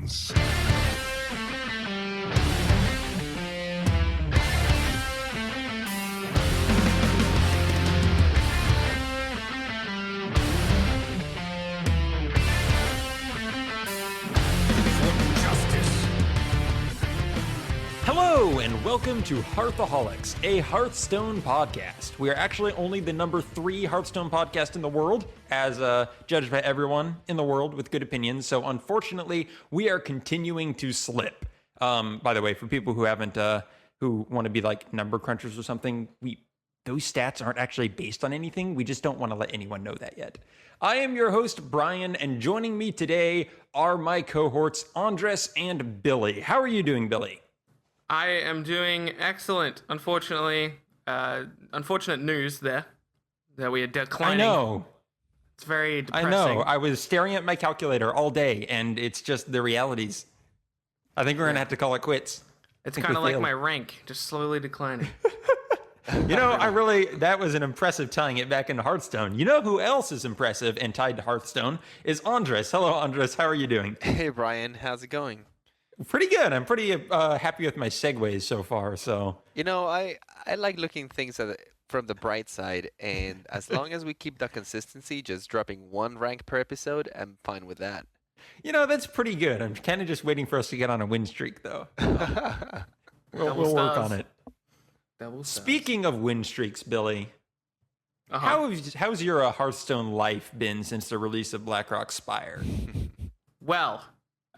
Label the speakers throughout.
Speaker 1: begins.
Speaker 2: Hello and welcome to Hearthaholics, a Hearthstone podcast. We are actually only the number 3 Hearthstone podcast in the world, as judged by everyone in the world with good opinions. So unfortunately, we are continuing to slip. By the way, for people who haven't, who want to be like number crunchers or something, those stats aren't actually based on anything. We just don't want to let anyone know that yet. I am your host, Bryan, and joining me today are my cohorts, Andres and Billy. How are you doing, Billy?
Speaker 3: I am doing excellent. Unfortunately, unfortunate news there that we are declining.
Speaker 2: I know.
Speaker 3: It's very depressing.
Speaker 2: I know. I was staring at my calculator all day, and it's just the realities. I think we're going to have to call it quits.
Speaker 3: It's kind of like my rank, just slowly declining.
Speaker 2: You know, that was an impressive tying it back into Hearthstone. You know who else is impressive and tied to Hearthstone is Andres. Hello, Andres. How are you doing?
Speaker 4: Hey, Bryan. How's it going?
Speaker 2: Pretty good. I'm pretty happy with my segues so far. So
Speaker 4: You know, I like looking things from the bright side, and as long as we keep the consistency, just dropping 1 rank per episode, I'm fine with that.
Speaker 2: you know that's pretty good. I'm kind of just waiting for us to get on a win streak, though. We'll work on it. Speaking of win streaks, Billy, how's your Hearthstone life been since the release of Blackrock Spire?
Speaker 3: Well,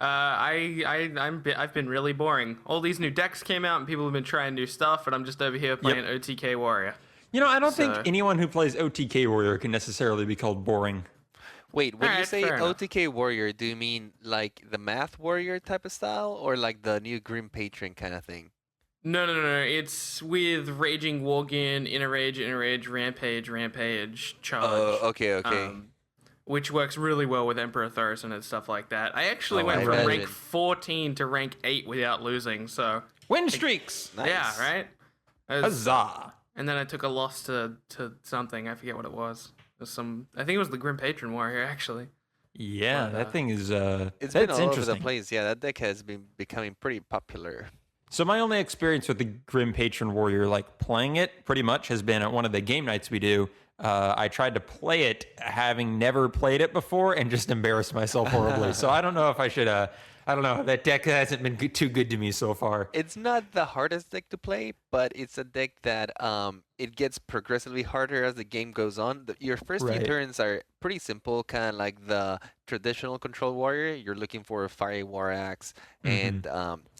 Speaker 3: I've been really boring. All these new decks came out, and people have been trying new stuff, and I'm just over here playing OTK Warrior.
Speaker 2: You know, I don't think anyone who plays OTK Warrior can necessarily be called boring.
Speaker 4: Wait, when you
Speaker 3: Alright,
Speaker 4: say
Speaker 3: fair enough.
Speaker 4: OTK Warrior, do you mean like the Math Warrior type of style, or like the new Grim Patron kind of thing?
Speaker 3: No. It's with Raging Worgen, Inner Rage, Rampage, Charge.
Speaker 4: Oh, okay.
Speaker 3: Which works really well with Emperor Thurson and stuff like that. I actually went
Speaker 4: I
Speaker 3: from rank
Speaker 4: imagine.
Speaker 3: 14 to rank 8 without losing, so...
Speaker 2: Win streaks!
Speaker 4: Nice.
Speaker 3: Yeah, right? It was-
Speaker 2: Huzzah!
Speaker 3: And then I took a loss to something. I forget what it was. It was I think it was the Grim Patron Warrior, actually.
Speaker 2: Yeah,
Speaker 3: But,
Speaker 2: that thing is
Speaker 4: It's
Speaker 2: that's
Speaker 4: been all over
Speaker 2: interesting.
Speaker 4: the place. Yeah, that deck has been becoming pretty popular.
Speaker 2: So my only experience with the Grim Patron Warrior, like playing it, pretty much has been at one of the game nights we do. I tried to play it, having never played it before, and just embarrassed myself horribly. So I don't know if I should. I don't know. That deck hasn't been too good to me so far.
Speaker 4: It's not the hardest deck to play, but it's a deck that it gets progressively harder as the game goes on. Your first few
Speaker 2: Right.
Speaker 4: turns are pretty simple, kind of like the traditional control warrior. You're looking for a Fiery War Axe and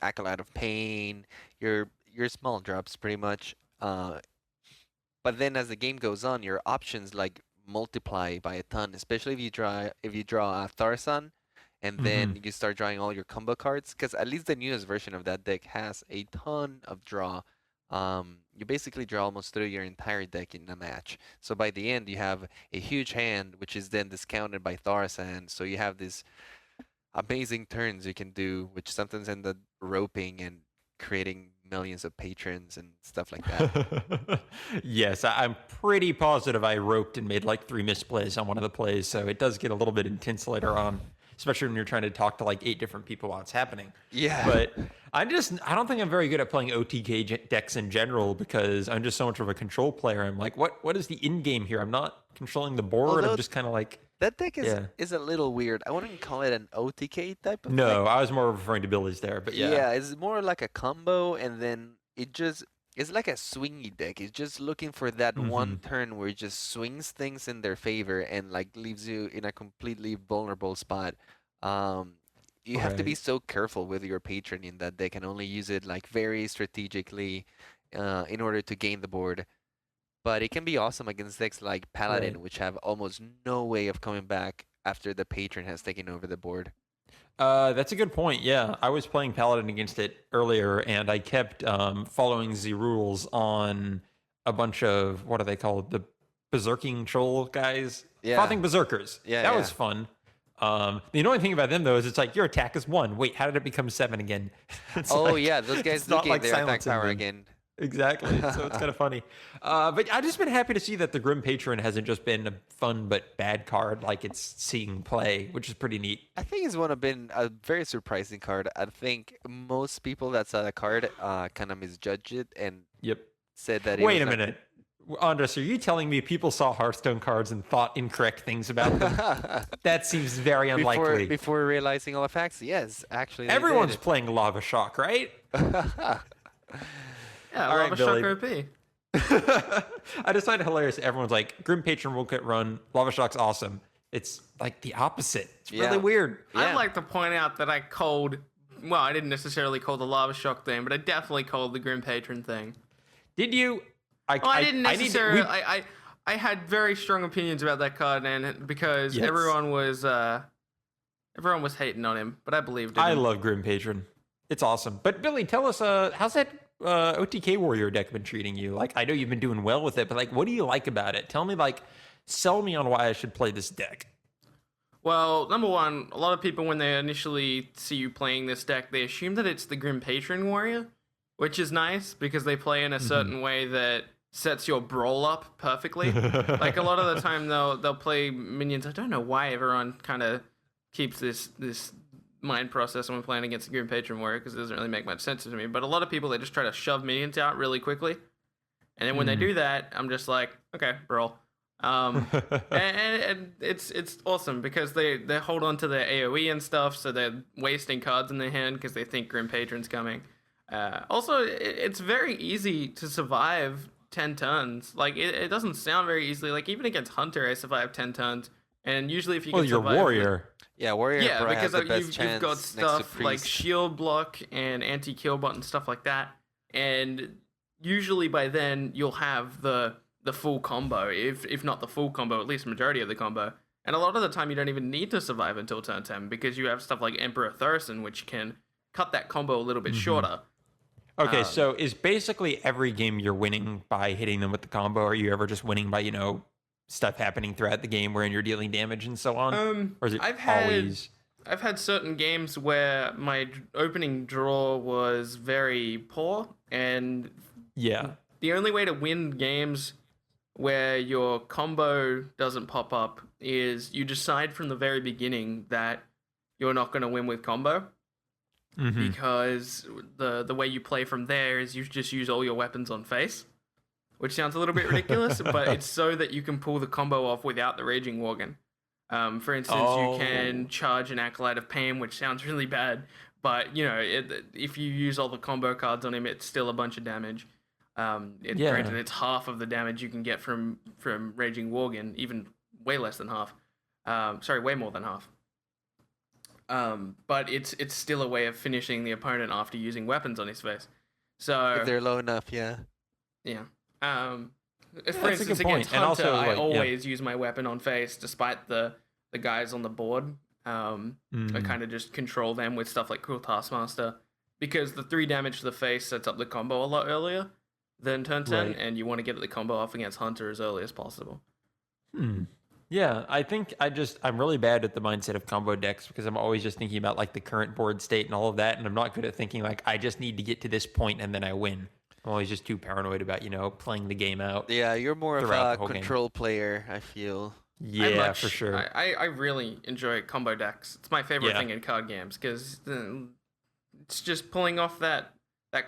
Speaker 4: Acolyte of Pain. Your small drops pretty much. But then as the game goes on, your options like multiply by a ton, especially if you draw a Tharsan. And then you start drawing all your combo cards, because at least the newest version of that deck has a ton of draw. You basically draw almost through your entire deck in a match. So by the end, you have a huge hand, which is then discounted by Tharsan. So you have these amazing turns you can do, which sometimes end up roping and creating millions of patrons and stuff like that.
Speaker 2: Yes, I'm pretty positive I roped and made like 3 misplays on one of the plays, so it does get a little bit intense later on, especially when you're trying to talk to like 8 different people while it's happening.
Speaker 4: Yeah.
Speaker 2: But I don't think I'm very good at playing OTK decks in general, because I'm just so much of a control player. I'm like, what is the end game here? I'm not controlling the board.
Speaker 4: Although
Speaker 2: I'm just kind of like,
Speaker 4: That deck is a little weird. I wouldn't call it an OTK type of
Speaker 2: no,
Speaker 4: deck.
Speaker 2: I was more referring to Billy's there, but yeah.
Speaker 4: Yeah, it's more like a combo, and then it's like a swingy deck. It's just looking for that one turn where it just swings things in their favor and like leaves you in a completely vulnerable spot. You have to be
Speaker 2: Right.
Speaker 4: so careful with your patron in that deck and only use it like very strategically in order to gain the board. But it can be awesome against decks like Paladin,
Speaker 2: Right.
Speaker 4: which have almost no way of coming back after the patron has taken over the board.
Speaker 2: That's a good point. Yeah, I was playing Paladin against it earlier, and I kept following the rules on a bunch of, what are they called? The Berserking Troll guys?
Speaker 4: Yeah.
Speaker 2: Frothing Berserkers.
Speaker 4: Yeah,
Speaker 2: That
Speaker 4: yeah.
Speaker 2: was fun. The annoying thing about them, though, is it's like, your attack is 1. Wait, how did it become 7 again? It's
Speaker 4: Oh
Speaker 2: like-
Speaker 4: yeah, those guys
Speaker 2: it's
Speaker 4: do
Speaker 2: not
Speaker 4: gain
Speaker 2: like
Speaker 4: their attack
Speaker 2: silencing
Speaker 4: power
Speaker 2: them.
Speaker 4: again.
Speaker 2: Exactly. So it's kind of funny. But I've just been happy to see that the Grim Patron hasn't just been a fun but bad card like it's seeing play, which is pretty neat.
Speaker 4: I think it's one of been a very surprising card. I think most people that saw the card kind of misjudged it and
Speaker 2: Yep.
Speaker 4: said that it
Speaker 2: Wait
Speaker 4: was
Speaker 2: a minute. Andres, are you telling me people saw Hearthstone cards and thought incorrect things about them? That seems very unlikely.
Speaker 4: Before realizing all the facts, yes, actually.
Speaker 2: Everyone's playing Lava Shock, right?
Speaker 3: Yeah,
Speaker 2: All right,
Speaker 3: Lava Shock
Speaker 2: Billy.
Speaker 3: OP.
Speaker 2: I just find it hilarious. Everyone's like, Grim Patron will get run. Lava Shock's awesome. It's like the opposite. It's really weird.
Speaker 4: Yeah.
Speaker 3: I'd like to point out that I didn't necessarily call the Lava Shock thing, but I definitely called the Grim Patron thing.
Speaker 2: Did you?
Speaker 3: I didn't necessarily. I had very strong opinions about that card, and because everyone was hating on him, but I believed in him.
Speaker 2: I love Grim Patron. It's awesome. But Billy, tell us, how's that OTK Warrior deck been treating you? Like, I know you've been doing well with it, but like, what do you like about it? Tell me, like, sell me on why I should play this deck.
Speaker 3: Well, number one, a lot of people, when they initially see you playing this deck, they assume that it's the Grim Patron Warrior, which is nice because they play in a certain way that sets your brawl up perfectly. Like, a lot of the time, they'll play minions. I don't know why everyone kind of keeps this mind process when playing against the Grim Patron Warrior, because it doesn't really make much sense to me. But a lot of people, they just try to shove minions out really quickly. And then when they do that, I'm just like, okay, brawl. And it's awesome because they hold on to their AoE and stuff, so they're wasting cards in their hand because they think Grim Patron's coming. Also, it's very easy to survive 10 turns. Like, it doesn't sound very easily. Like, even against Hunter, I survived 10 turns. And usually if you can survive...
Speaker 2: Well, you're Warrior.
Speaker 4: Yeah, Warrior probably
Speaker 3: because
Speaker 4: has the best
Speaker 3: you've
Speaker 4: chance
Speaker 3: got
Speaker 4: next to
Speaker 3: stuff like
Speaker 4: Priest.
Speaker 3: shield block and anti-kill bot and stuff like that. And usually by then, you'll have the full combo, if not the full combo, at least majority of the combo. And a lot of the time, you don't even need to survive until turn 10 because you have stuff like Emperor Thurston, which can cut that combo a little bit shorter.
Speaker 2: Okay, so is basically every game you're winning by hitting them with the combo, or are you ever just winning by, stuff happening throughout the game wherein you're dealing damage and so on? Or is it always...
Speaker 3: I've had certain games where my opening draw was very poor, and the only way to win games where your combo doesn't pop up is you decide from the very beginning that you're not going to win with combo. Because the way you play from there is you just use all your weapons on face, which sounds a little bit ridiculous, but it's so that you can pull the combo off without the Raging Worgen. For instance, you can charge an Acolyte of Pain, which sounds really bad, but if you use all the combo cards on him, it's still a bunch of damage. Granted, it's half of the damage you can get from Raging Worgen, even way less than half. Way more than half. But it's still a way of finishing the opponent after using weapons on his face. So
Speaker 4: If they're low enough, yeah.
Speaker 3: Yeah. For
Speaker 2: that's a
Speaker 3: instance,
Speaker 2: good point.
Speaker 3: against
Speaker 2: And
Speaker 3: Hunter,
Speaker 2: also,
Speaker 3: I
Speaker 2: like,
Speaker 3: always use my weapon on face, despite the guys on the board. I kind of just control them with stuff like Cruel Taskmaster, because the 3 damage to the face sets up the combo a lot earlier than turn 10, and you want to get the combo off against Hunter as early as possible.
Speaker 2: Yeah, I think I'm really bad at the mindset of combo decks because I'm always just thinking about like the current board state and all of that, and I'm not good at thinking like I just need to get to this point and then I win. I'm always just too paranoid about, playing the game out.
Speaker 4: Yeah, you're more of
Speaker 2: throughout
Speaker 4: a
Speaker 2: the whole
Speaker 4: player, player, I feel.
Speaker 2: Yeah, for sure.
Speaker 3: I really enjoy combo decks. It's my favorite thing in card games because it's just pulling off that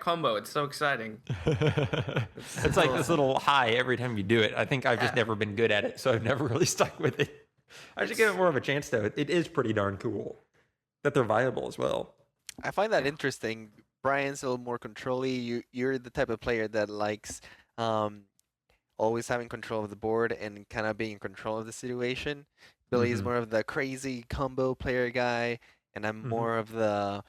Speaker 3: combo. It's so exciting.
Speaker 2: It's like this little high every time you do it. I think I've just never been good at it, so I've never really stuck with it. I should give it more of a chance, though. It is pretty darn cool that they're viable as well.
Speaker 4: I find that interesting. Bryan's a little more control-y. You're the type of player that likes always having control of the board and kind of being in control of the situation. Billy is more of the crazy combo player guy, and I'm more of the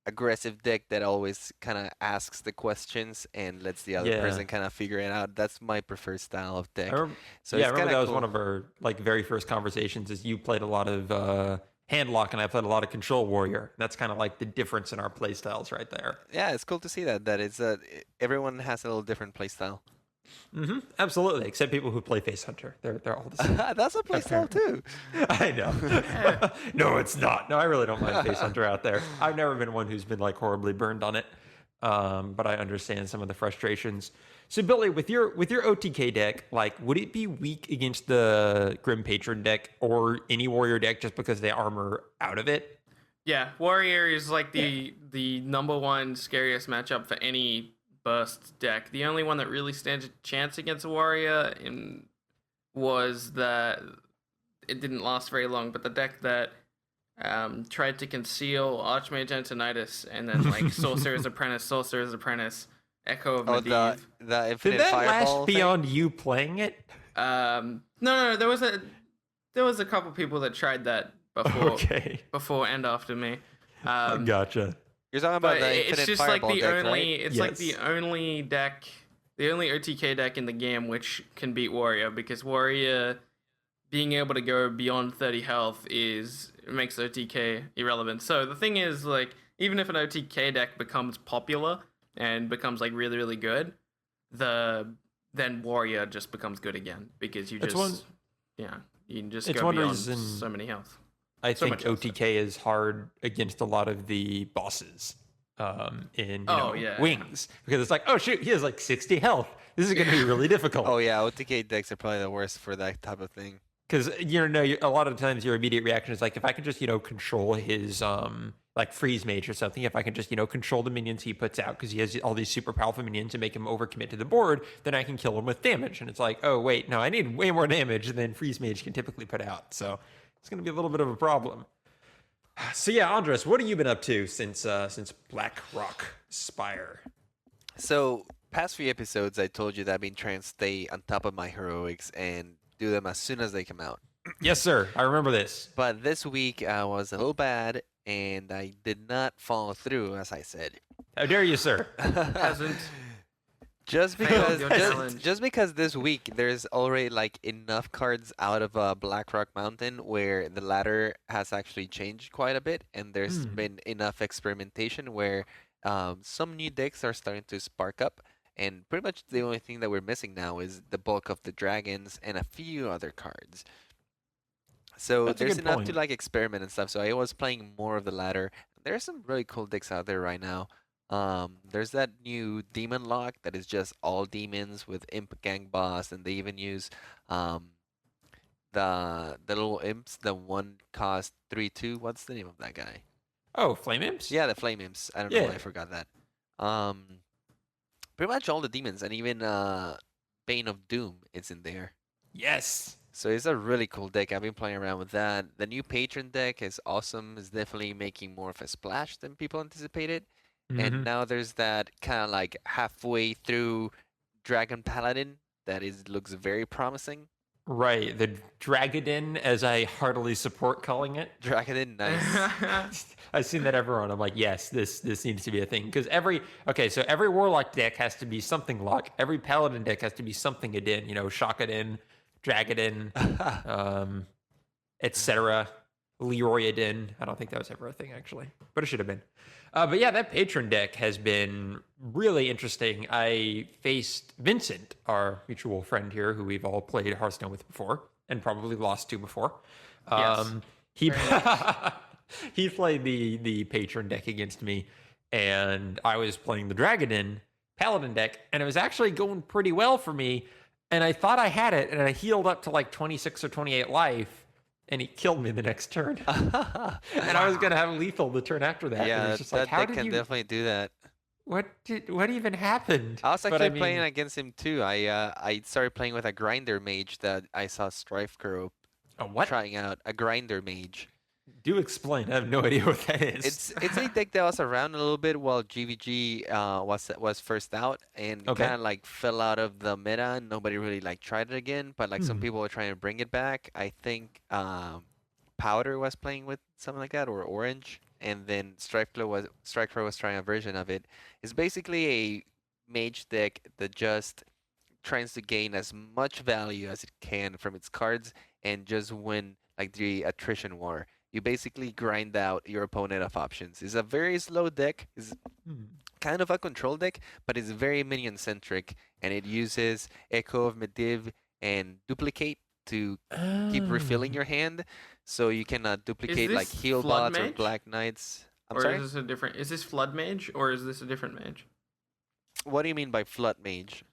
Speaker 4: aggressive deck that always kind of asks the questions and lets the other person kind of figure it out. That's my preferred style of deck.
Speaker 2: I remember that was one of our very first conversations. Is you played a lot of Handlock and I played a lot of Control Warrior. That's kind of like the difference in our play styles right there.
Speaker 4: Yeah, it's cool to see that it's everyone has a little different play style.
Speaker 2: Absolutely, except people who play Face Hunter. They're all the same.
Speaker 4: That's a play style too.
Speaker 2: I know. No, it's not. No, I really don't mind Face Hunter out there. I've never been one who's been like horribly burned on it. but I understand some of the frustrations. So Billy, with your OTK deck, like, would it be weak against the Grim Patron deck or any warrior deck just because they armor out of it?
Speaker 3: Yeah, warrior is like the number one scariest matchup for any burst deck. The only one that really stands a chance against a warrior was that it didn't last very long, but the deck that tried to conceal Archmage Antonidas and then like Sorcerer's Apprentice, Echo of Medivh.
Speaker 4: The infinite
Speaker 2: Did that
Speaker 4: fireball
Speaker 2: last beyond you playing it?
Speaker 3: No, there was a couple people that tried that before and after me.
Speaker 2: Gotcha.
Speaker 4: You're talking about the infinite
Speaker 3: it's just
Speaker 4: fireball
Speaker 3: like the
Speaker 4: deck,
Speaker 3: only
Speaker 4: right?
Speaker 3: it's like the only deck, the only OTK deck in the game which can beat Warrior, because Warrior being able to go beyond 30 health makes OTK irrelevant. So the thing is, like, even if an OTK deck becomes popular and becomes like really, really good, then Warrior just becomes good again, because you can just go beyond so many health.
Speaker 2: I think OTK is hard against a lot of the bosses in Wings, because it's like, oh shoot, he has like 60 health. This is going to be really difficult.
Speaker 4: Oh yeah, OTK decks are probably the worst for that type of thing.
Speaker 2: Because a lot of times your immediate reaction is like, if I can just control his like freeze mage or something, if I can just control the minions he puts out, because he has all these super powerful minions to make him overcommit to the board, then I can kill him with damage. And it's like, oh wait, no, I need way more damage than freeze mage can typically put out. So it's going to be a little bit of a problem. So yeah, Andres, what have you been up to since Blackrock Spire?
Speaker 4: So past few episodes, I told you that I've been trying to stay on top of my heroics and do them as soon as they come out.
Speaker 2: Yes, sir. I remember this.
Speaker 4: But this week I was a little bad, and I did not follow through, as I said.
Speaker 2: How dare you, sir?
Speaker 3: Hasn't.
Speaker 4: Just because this week there's already like enough cards out of Blackrock Mountain where the ladder has actually changed quite a bit, and there's been enough experimentation where some new decks are starting to spark up. And pretty much the only thing that we're missing now is the bulk of the dragons and a few other cards. So there's enough to like experiment and stuff. So I was playing more of the ladder. There's some really cool decks out there right now. There's that new demon lock that is just all demons with imp gang boss, and they even use the little imps. The one cost 3/2. What's the name of that guy?
Speaker 2: Oh, flame imps?
Speaker 4: Yeah, the flame imps. I don't know why I forgot that. Pretty much all the demons, and even Bane of Doom is in there.
Speaker 2: Yes.
Speaker 4: So it's a really cool deck. I've been playing around with that. The new Patron deck is awesome. It's definitely making more of a splash than people anticipated. And now there's that kind of like halfway through Dragon Paladin that looks very promising.
Speaker 2: Right, the Dragadin, as I heartily support calling it.
Speaker 4: Dragadin, nice.
Speaker 2: I've seen that everyone. I'm like, yes, this needs to be a thing. Because every Warlock deck has to be something lock. Every Paladin deck has to be something Adin. Shockadin, Dragadin, etc. Leroyadin. I don't think that was ever a thing, actually. But it should have been. But yeah, that Patron deck has been really interesting. I faced Vincent, our mutual friend here, who we've all played Hearthstone with before, and probably lost to before.
Speaker 3: Yes.
Speaker 2: He played the Patron deck against me, and I was playing the Dragadin Paladin deck, and it was actually going pretty well for me. And I thought I had it, and I healed up to like 26 or 28 life. And he killed me the next turn. And I was going to have lethal the turn after that.
Speaker 4: Yeah,
Speaker 2: just
Speaker 4: that deck can definitely do that.
Speaker 2: What even happened?
Speaker 4: I was actually playing against him too. I started playing with a grinder mage that I saw Strife Crow trying out. A grinder mage.
Speaker 2: Do explain. I have no idea what that is.
Speaker 4: It's a deck that was around a little bit while GVG was first out, and kind of like fell out of the meta, and nobody really like tried it again. But like some people were trying to bring it back. I think Powder was playing with something like that, or Orange, and then Strikecrow was trying a version of it. It's basically a mage deck that just tries to gain as much value as it can from its cards and just win like the attrition war. You basically grind out your opponent of options. It's a very slow deck. It's kind of a control deck, but it's very minion-centric, and it uses Echo of Medivh and Duplicate to keep refilling your hand, so you cannot duplicate like Heal Bots or Black Knights. I'm sorry?
Speaker 3: Is this a different? Is this Flood Mage or is this a different mage?
Speaker 4: What do you mean by Flood Mage?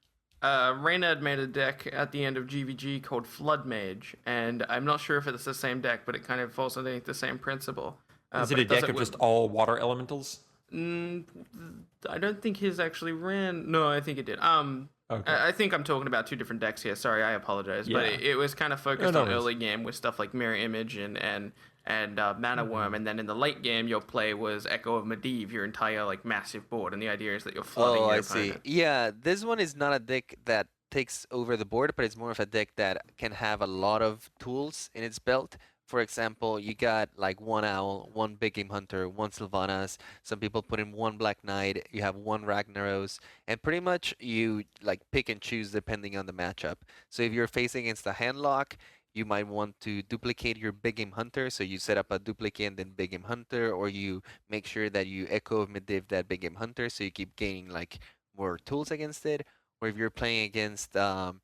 Speaker 3: Reyna had made a deck at the end of GVG called Flood Mage, and I'm not sure if it's the same deck, but it kind of falls underneath the same principle.
Speaker 2: Is it a deck of just all water elementals?
Speaker 3: I don't think his actually ran. No, I think it did. Okay. I think I'm talking about two different decks here. Sorry, I apologize. Yeah. But it was kind of focused on early game with stuff like Mirror Image and Mana Worm, and then in the late game, your play was Echo of Medivh, your entire like massive board, and the idea is that you're flooding your opponent.
Speaker 4: See. Yeah, this one is not a deck that takes over the board, but it's more of a deck that can have a lot of tools in its belt. For example, you got like one Owl, one Big Game Hunter, one Sylvanas. Some people put in one Black Knight. You have one Ragnaros, and pretty much you like pick and choose depending on the matchup. So if you're facing against a handlock, you might want to duplicate your Big Game Hunter, so you set up a duplicate and then Big Game Hunter, or you make sure that you Echo of Medivh that Big Game Hunter, so you keep gaining like more tools against it. Or if you're playing against a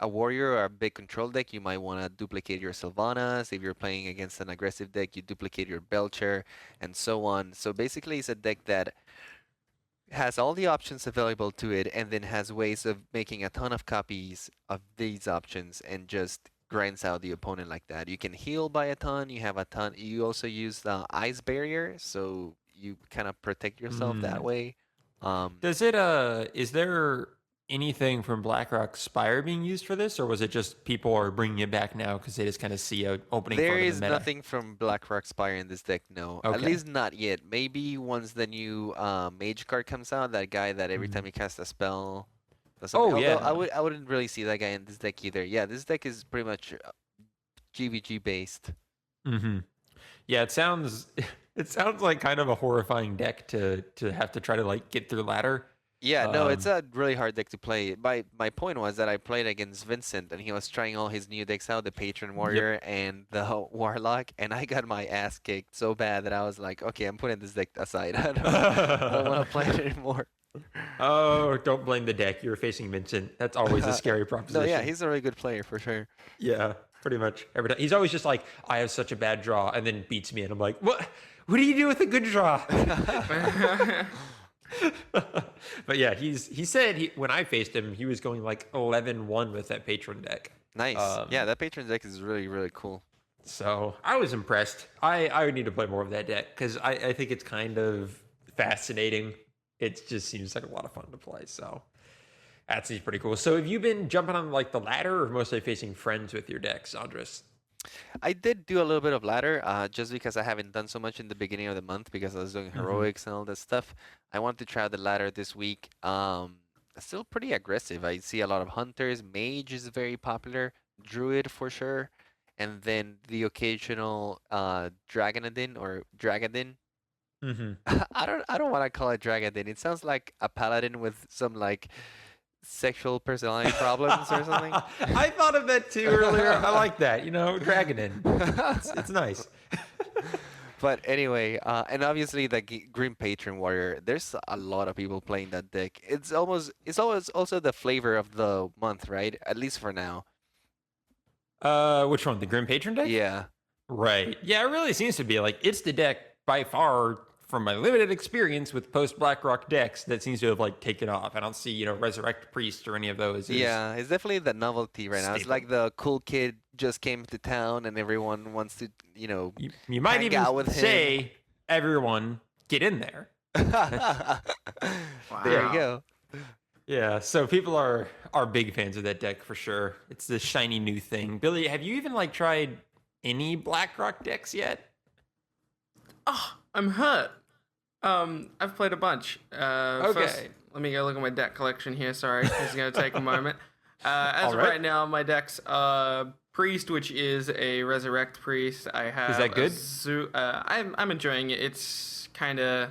Speaker 4: warrior or a big control deck, you might want to duplicate your Sylvanas. If you're playing against an aggressive deck, you duplicate your Belcher, and so on. So basically, it's a deck that has all the options available to it, and then has ways of making a ton of copies of these options and just grinds out the opponent like that. You can heal by a ton. You have a ton. You also use the Ice Barrier, so you kind of protect yourself that way.
Speaker 2: Does it? Is there anything from Blackrock Spire being used for this, or was it just people are bringing it back now because they just kind of see an opening?
Speaker 4: There is nothing from Blackrock Spire in this deck, no. Okay. At least not yet. Maybe once the new Mage card comes out, that guy that every time you cast a spell.
Speaker 2: Yeah.
Speaker 4: I wouldn't really see that guy in this deck either. Yeah, this deck is pretty much GVG based.
Speaker 2: Yeah, it sounds like kind of a horrifying deck to have to try to like get through ladder.
Speaker 4: Yeah, no, it's a really hard deck to play. My point was that I played against Vincent, and he was trying all his new decks out, the Patron Warrior and the Warlock, and I got my ass kicked so bad that I was like, okay, I'm putting this deck aside. I don't want to play it anymore.
Speaker 2: Oh, don't blame the deck. You're facing Vincent. That's always a scary proposition.
Speaker 4: No, yeah, he's a really good player for sure.
Speaker 2: Yeah, pretty much every time. He's always just like, I have such a bad draw, and then beats me, and I'm like, what? What do you do with a good draw? But yeah, he said when I faced him, he was going like 11-1 with that Patron deck.
Speaker 4: Nice. Yeah, that Patron deck is really, really cool.
Speaker 2: So I was impressed. I would need to play more of that deck because I think it's kind of fascinating. It just seems like a lot of fun to play. So that seems pretty cool. So have you been jumping on like the ladder or mostly facing friends with your decks, Andres?
Speaker 4: I did do a little bit of ladder, just because I haven't done so much in the beginning of the month because I was doing heroics and all that stuff. I want to try the ladder this week. Still pretty aggressive. I see a lot of hunters. Mage is very popular. Druid for sure, and then the occasional Dragadin or Dragadin. I don't want to call it Dragadin. It sounds like a paladin with some like sexual personality problems or something.
Speaker 2: I thought of that too earlier. I like that. Dragadin. It's nice.
Speaker 4: But anyway, and obviously the Green Patron Warrior. There's a lot of people playing that deck. It's always also the flavor of the month, right? At least for now.
Speaker 2: Which one? The Grim Patron deck?
Speaker 4: Yeah.
Speaker 2: Right. Yeah, it really seems to be like it's the deck by far, from my limited experience with post Blackrock decks, that seems to have like taken off. I don't see, Resurrect Priest or any of those.
Speaker 4: Yeah, it's definitely the novelty right now. It's like the cool kid just came to town and everyone wants to,
Speaker 2: you might
Speaker 4: hang
Speaker 2: even
Speaker 4: out with
Speaker 2: say
Speaker 4: him.
Speaker 2: Everyone get in there.
Speaker 4: Wow. There you go.
Speaker 2: Yeah, so people are big fans of that deck for sure. It's the shiny new thing. Billy, have you even like tried any Blackrock decks yet?
Speaker 3: Oh, I'm hurt. I've played a bunch.
Speaker 2: Okay.
Speaker 3: First, let me go look at my deck collection here. Sorry, it's going to take a moment. As of right now, my deck's Priest, which is a Resurrect Priest. I have.
Speaker 2: Is that good?
Speaker 3: I'm enjoying it. It's kind of.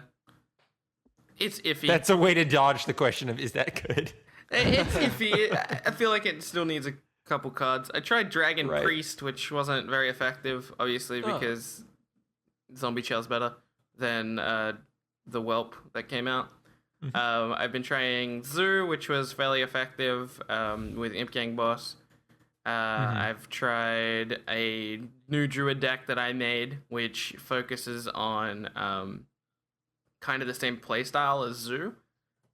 Speaker 3: It's iffy.
Speaker 2: That's a way to dodge the question of is that good?
Speaker 3: It's iffy. I feel like it still needs a couple cards. I tried Dragon Priest, which wasn't very effective, obviously, because Zombie Shell's better than the Whelp that came out. I've been trying Zoo, which was fairly effective with Imp Gang Boss. I've tried a new Druid deck that I made, which focuses on kind of the same playstyle as Zoo,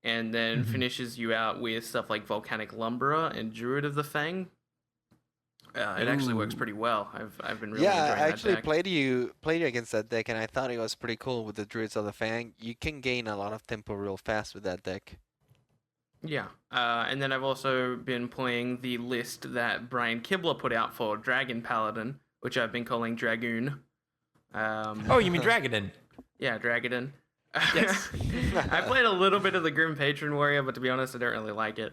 Speaker 3: and then finishes you out with stuff like Volcanic Lumberer and Druid of the Fang. It actually works pretty well. I've been really enjoying that deck.
Speaker 4: Yeah, I actually played you against that deck, and I thought it was pretty cool with the Druids of the Fang. You can gain a lot of tempo real fast with that deck.
Speaker 3: Yeah, and then I've also been playing the list that Brian Kibler put out for Dragon Paladin, which I've been calling Dragoon.
Speaker 2: Oh, you mean Dragadin?
Speaker 3: Yeah, Dragadin.
Speaker 2: Yes.
Speaker 3: I played a little bit of the Grim Patron Warrior, but to be honest, I don't really like it.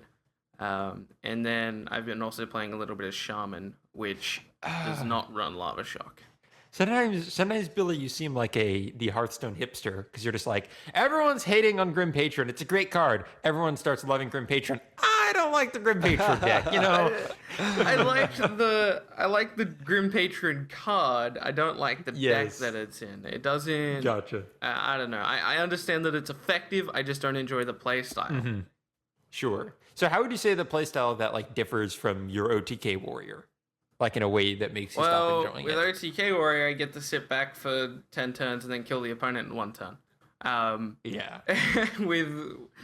Speaker 3: And then I've been also playing a little bit of Shaman, which does not run Lava Shock.
Speaker 2: Sometimes, Billy, you seem like the Hearthstone hipster because you're just like, everyone's hating on Grim Patron. It's a great card. Everyone starts loving Grim Patron. I don't like the Grim Patron deck, you know.
Speaker 3: I like the Grim Patron card. I don't like the deck that it's in. It doesn't.
Speaker 2: Gotcha.
Speaker 3: I don't know. I understand that it's effective. I just don't enjoy the play style.
Speaker 2: Mm-hmm. Sure. So how would you say the playstyle of that like differs from your OTK warrior? Like in a way that makes you stop enjoying it?
Speaker 3: With OTK warrior, I get to sit back for 10 turns and then kill the opponent in 1 turn.
Speaker 2: Yeah.
Speaker 3: with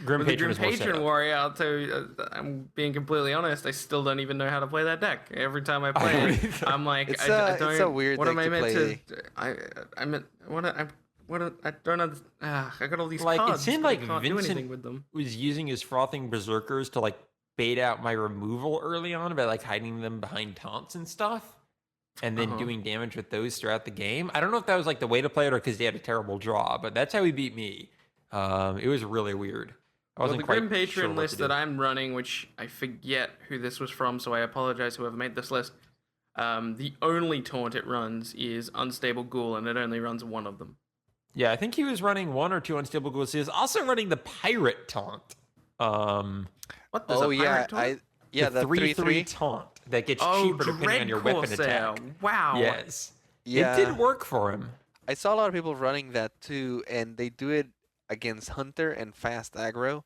Speaker 2: Grim
Speaker 3: the Grim Patron warrior, I'll tell you, I'm being completely honest, I still don't even know how to play that deck. Every time I play it, I'm like,
Speaker 4: it's
Speaker 3: I don't.
Speaker 4: It's a weird
Speaker 3: what
Speaker 4: deck
Speaker 3: am I meant
Speaker 4: play.
Speaker 3: I don't understand. I got all these
Speaker 2: like
Speaker 3: cards.
Speaker 2: it seemed
Speaker 3: but I
Speaker 2: like
Speaker 3: can't do anything
Speaker 2: Vincent
Speaker 3: with them.
Speaker 2: was using his frothing berserkers to like bait out my removal early on by like hiding them behind taunts and stuff, and then doing damage with those throughout the game. I don't know if that was like the way to play it or because he had a terrible draw, but that's how he beat me. It was really weird. I wasn't
Speaker 3: the
Speaker 2: quite
Speaker 3: Grim Patron
Speaker 2: sure
Speaker 3: list that I'm running, which I forget who this was from, so I apologize whoever made this list. The only taunt it runs is Unstable Ghoul, and it only runs 1 of them.
Speaker 2: Yeah, I think he was running 1 or 2 unstable ghouls. He was also running the pirate taunt.
Speaker 3: What? There's a pirate taunt?
Speaker 2: The 3/3 taunt that gets cheaper depending on your weapon
Speaker 3: Corsair.
Speaker 2: attack.
Speaker 3: Wow.
Speaker 2: Yes.
Speaker 4: Yeah.
Speaker 2: It did work for him.
Speaker 4: I saw a lot of people running that too, and they do it against Hunter and fast aggro.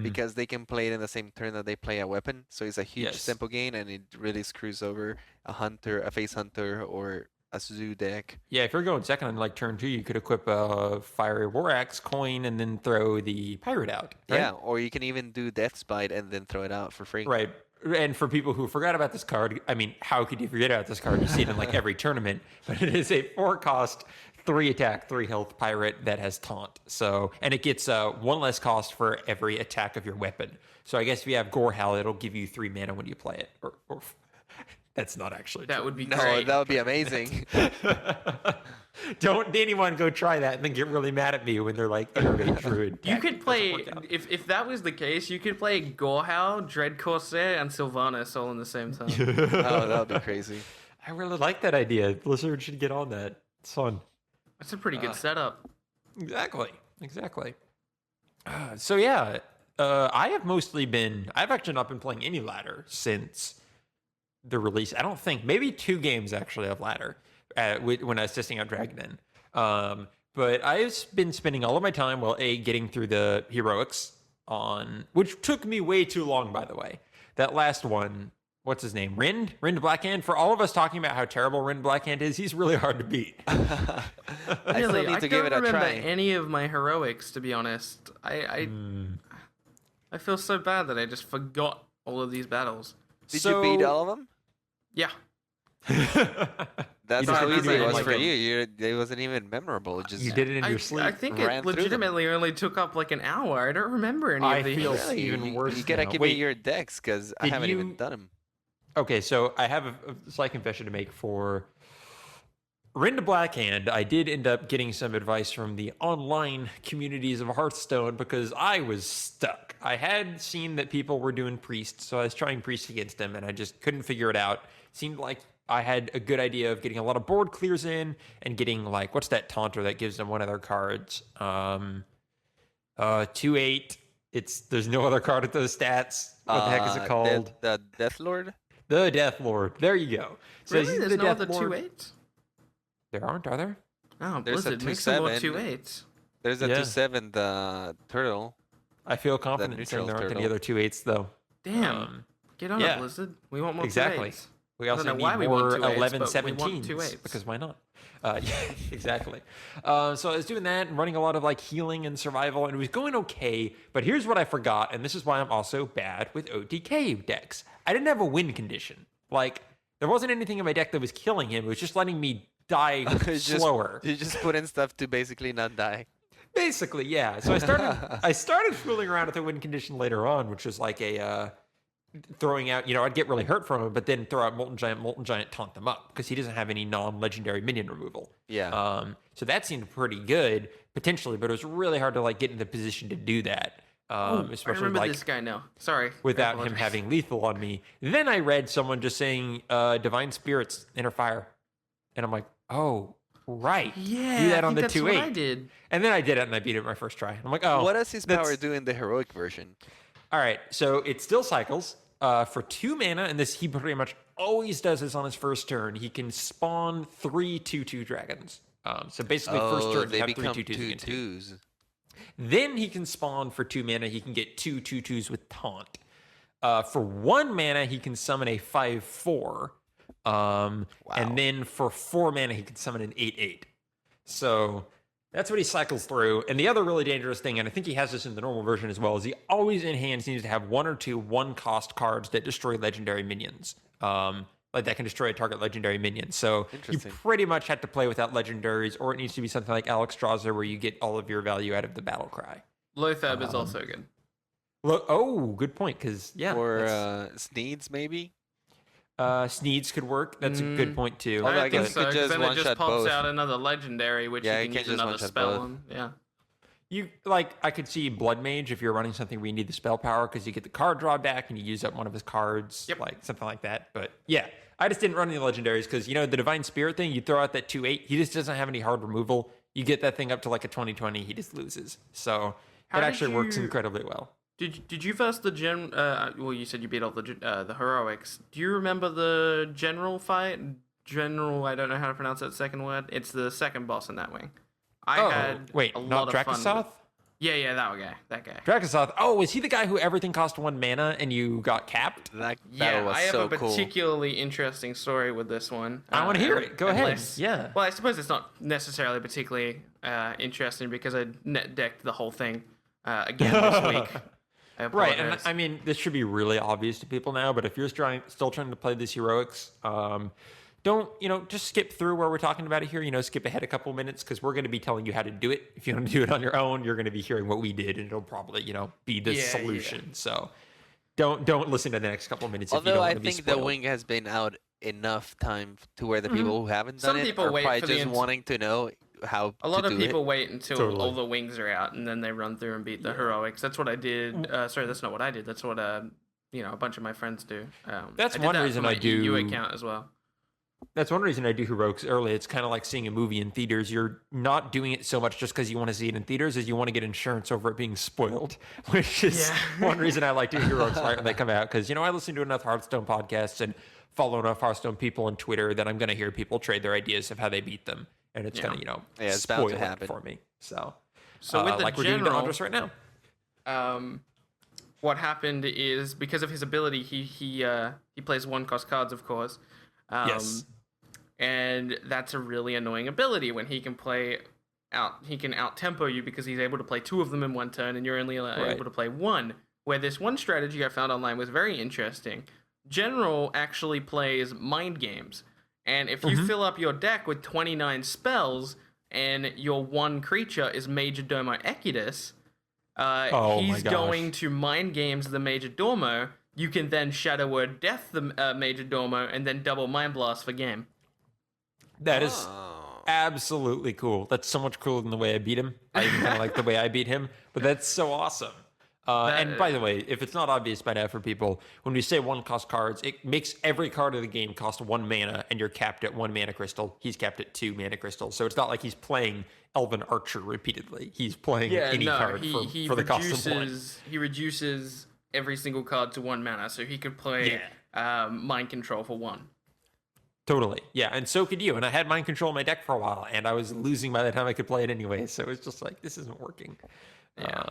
Speaker 4: Because they can play it in the same turn that they play a weapon, so it's a huge tempo gain, and it really screws over a face hunter, or a Zoo deck.
Speaker 2: Yeah, if you're going second on like turn 2, you could equip a Fiery War Axe coin and then throw the pirate out. Right?
Speaker 4: Yeah, or you can even do Death Bite and then throw it out for free.
Speaker 2: Right. And for people who forgot about this card, I mean, how could you forget about this card? You see it in like every tournament, but it is a 4-cost, 3 attack, 3 health pirate that has taunt. So, and it gets 1 less cost for every attack of your weapon. So I guess if you have Gorehowl, it'll give you 3 mana when you play it. Or that's not actually
Speaker 3: That
Speaker 2: true.
Speaker 3: would be
Speaker 4: No,
Speaker 3: great.
Speaker 4: that would be amazing.
Speaker 2: Don't anyone go try that and then get really mad at me when they're like Innervate Druid.
Speaker 3: You could play, if that was the case, you could play Gorehowl, Dread Corsair, and Sylvanas all in the same time.
Speaker 4: Oh, that would be crazy.
Speaker 2: I really like that idea. Blizzard should get on that. It's fun.
Speaker 3: That's a pretty good setup.
Speaker 2: Exactly. So yeah, I've actually not been playing any ladder since the release. I don't think, maybe 2 games actually of ladder when I was testing out Dragadin. But I've been spending all of my time, getting through the heroics which took me way too long, by the way. That last one, what's his name? Rind Blackhand. For all of us talking about how terrible Rind Blackhand is, he's really hard to beat.
Speaker 4: I still need to give it a
Speaker 3: don't remember
Speaker 4: try.
Speaker 3: any of my heroics, to be honest. I feel so bad that I just forgot all of these battles.
Speaker 4: Did you beat all of them?
Speaker 3: Yeah.
Speaker 4: That's
Speaker 2: You
Speaker 4: how
Speaker 2: just
Speaker 4: easy it
Speaker 2: did
Speaker 4: was
Speaker 2: like
Speaker 4: for
Speaker 2: a-
Speaker 4: you. It wasn't even memorable. It just
Speaker 2: You did it in your sleep.
Speaker 3: I think
Speaker 4: ran
Speaker 3: it
Speaker 4: through them.
Speaker 3: legitimately only took up like an hour. I don't remember any
Speaker 2: I
Speaker 3: of these.
Speaker 2: feel
Speaker 4: Really?
Speaker 2: even worse
Speaker 4: You gotta
Speaker 2: now.
Speaker 4: give
Speaker 2: Wait.
Speaker 4: me your decks, because I
Speaker 2: Did
Speaker 4: haven't
Speaker 2: you-
Speaker 4: even done them.
Speaker 2: Okay, so I have a slight confession to make for Rind Blackhand. I did end up getting some advice from the online communities of Hearthstone because I was stuck. I had seen that people were doing Priest, so I was trying Priest against them, and I just couldn't figure it out. Seemed like I had a good idea of getting a lot of board clears in and getting, like, what's that taunter that gives them one of their cards? 2/8. There's no other card with those stats. What the heck is it called?
Speaker 4: The Death Lord?
Speaker 2: The Death Lord. There you go. So
Speaker 3: Really?
Speaker 2: he's
Speaker 3: There's
Speaker 2: the
Speaker 3: no
Speaker 2: Death
Speaker 3: other
Speaker 2: Lord.
Speaker 3: 2/8?
Speaker 2: There aren't, are there?
Speaker 3: Oh,
Speaker 4: There's a
Speaker 3: Blizzard, make some more
Speaker 4: 2/7.
Speaker 3: 2/8s.
Speaker 4: There's a
Speaker 2: Yeah.
Speaker 4: 2/7, the turtle.
Speaker 2: I feel confident in saying
Speaker 4: neutral
Speaker 2: there aren't any
Speaker 4: turtle.
Speaker 2: other 2/8s though.
Speaker 3: Damn. Get on
Speaker 2: yeah.
Speaker 3: it, Blizzard. We want more
Speaker 2: Exactly.
Speaker 3: 2/8s.
Speaker 2: We also
Speaker 3: don't know
Speaker 2: need
Speaker 3: why we
Speaker 2: more
Speaker 3: want 2/8s,
Speaker 2: 11
Speaker 3: but we want
Speaker 2: 17s
Speaker 3: 2/8s.
Speaker 2: because why not? Yeah, exactly. So I was doing that and running a lot of like healing and survival, and it was going okay. But here's what I forgot, and this is why I'm also bad with OTK decks. I didn't have a win condition. Like there wasn't anything in my deck that was killing him. It was just letting me die slower.
Speaker 4: You just put in stuff to basically not die.
Speaker 2: Basically, yeah. So I started fooling around with the win condition later on, which was like a throwing out, I'd get really hurt from him, but then throw out Molten Giant, taunt them up because he doesn't have any non-legendary minion removal.
Speaker 4: Yeah.
Speaker 2: So that seemed pretty good potentially, but it was really hard to like get in the position to do that. Especially
Speaker 3: I remember
Speaker 2: like
Speaker 3: this guy now. Sorry.
Speaker 2: without him having lethal on me. Then I read someone just saying Divine Spirits enter fire, and I'm like, oh. Right.
Speaker 3: Yeah.
Speaker 2: Do that on the
Speaker 3: that's
Speaker 2: 2/8.
Speaker 3: what I did.
Speaker 2: And then I did it and I beat it my first try. I'm like, oh.
Speaker 4: What does his power do in the heroic version?
Speaker 2: All right. So it still cycles for 2 mana. And this, he pretty much always does this on his first turn. He can spawn 3 2/2 dragons. So basically, first turn,
Speaker 4: they
Speaker 2: you have 3
Speaker 4: become
Speaker 2: 2/2s against you.
Speaker 4: 2/2s.
Speaker 2: Then he can spawn for 2 mana. He can get 2 2/2s with taunt. For 1 mana, he can summon a 5/4.
Speaker 4: Wow.
Speaker 2: And then for 4 mana, he can summon an 8/8. So that's what he cycles through. And the other really dangerous thing, and I think he has this in the normal version as well, is he always in hand needs to have 1 or 2 1-cost cards that destroy legendary minions. Like that can destroy a target legendary minion. So you pretty much have to play without legendaries, or it needs to be something like Alexstrasza where you get all of your value out of the battle cry.
Speaker 3: Lothab is also good.
Speaker 2: Good point. Because
Speaker 4: or Sneeds maybe.
Speaker 2: Sneeds could work. That's a good point too.
Speaker 3: I think so,
Speaker 4: could just
Speaker 3: then it just pops
Speaker 4: both.
Speaker 3: out another legendary, which
Speaker 4: Yeah,
Speaker 3: you
Speaker 4: it
Speaker 3: can
Speaker 4: can
Speaker 3: use
Speaker 4: just
Speaker 3: another
Speaker 4: one-shot
Speaker 3: spell
Speaker 4: both.
Speaker 3: on. Yeah.
Speaker 2: You I could see Blood Mage if you're running something where you need the spell power because you get the card draw back and you use up one of his cards, like something like that. But yeah, I just didn't run any legendaries because the Divine Spirit thing. You throw out that 2/8, he just doesn't have any hard removal. You get that thing up to like a 20/20, he just loses. So it actually works incredibly well.
Speaker 3: Did you verse the well, you said you beat all the heroics. Do you remember the general fight? General, I don't know how to pronounce that second word. It's the second boss in that wing.
Speaker 2: Wait, not Dracosoth?
Speaker 3: Yeah, that guy.
Speaker 2: Dracosoth. Oh, is he the guy who everything cost 1 mana and you got capped?
Speaker 4: That battle was
Speaker 3: I have
Speaker 4: so
Speaker 3: a
Speaker 4: cool.
Speaker 3: particularly interesting story with this one.
Speaker 2: I want to hear it. Go ahead. Yeah.
Speaker 3: Well, I suppose it's not necessarily particularly interesting because I net decked the whole thing again this week.
Speaker 2: Right, and I mean, this should be really obvious to people now, but if you're still trying to play this heroics, don't, just skip through where we're talking about it here, skip ahead a couple minutes because we're going to be telling you how to do it. If you want to do it on your own, you're going to be hearing what we did and it'll probably, be the solution. Yeah. So don't listen to the next couple minutes if you don't want to be spoiled.
Speaker 4: Although I think the wing has been out enough time to where the people who haven't done it are probably just wanting to know how
Speaker 3: a lot
Speaker 4: to
Speaker 3: of
Speaker 4: do
Speaker 3: people
Speaker 4: it.
Speaker 3: wait until all the wings are out and then they run through and beat the heroics. That's what I did. Sorry, that's not what I did. That's what a bunch of my friends do.
Speaker 2: That's one reason I do
Speaker 3: EU account as well.
Speaker 2: That's one reason I do heroics early. It's kind of like seeing a movie in theaters. You're not doing it so much just because you want to see it in theaters as you want to get insurance over it being spoiled, which is one reason I like doing heroics right when they come out. Because, I listen to enough Hearthstone podcasts and follow enough Hearthstone people on Twitter that I'm going to hear people trade their ideas of how they beat them. And it's going to, spoil it for me. So
Speaker 3: with the
Speaker 2: like we're doing to Andres right now.
Speaker 3: What happened is because of his ability, he plays 1-cost cards, of course.
Speaker 2: Yes.
Speaker 3: And that's a really annoying ability when he can out tempo you because he's able to play 2 of them in 1 turn and you're only able to play 1. Where this one strategy I found online was very interesting. General actually plays mind games. And if you fill up your deck with 29 spells and your 1 creature is Major Domo Equitus, he's going to mind games the Major Domo. You can then Shadow Word Death the Major Domo and then double Mind Blast for game.
Speaker 2: That is absolutely cool. That's so much cooler than the way I beat him. I even kind of like the way I beat him, but that's so awesome. And by the way, if it's not obvious by now for people, when we say 1-cost cards, it makes every card of the game cost 1 mana, and you're capped at 1 mana crystal. He's capped at 2 mana crystals. So it's not like he's playing Elven Archer repeatedly. He's playing any card for the cost of 1.
Speaker 3: He reduces every single card to 1 mana, so he could play Mind Control for 1.
Speaker 2: Totally. Yeah, and so could you. And I had Mind Control in my deck for a while, and I was losing by the time I could play it anyway. So it's just like, this isn't working.
Speaker 3: Yeah.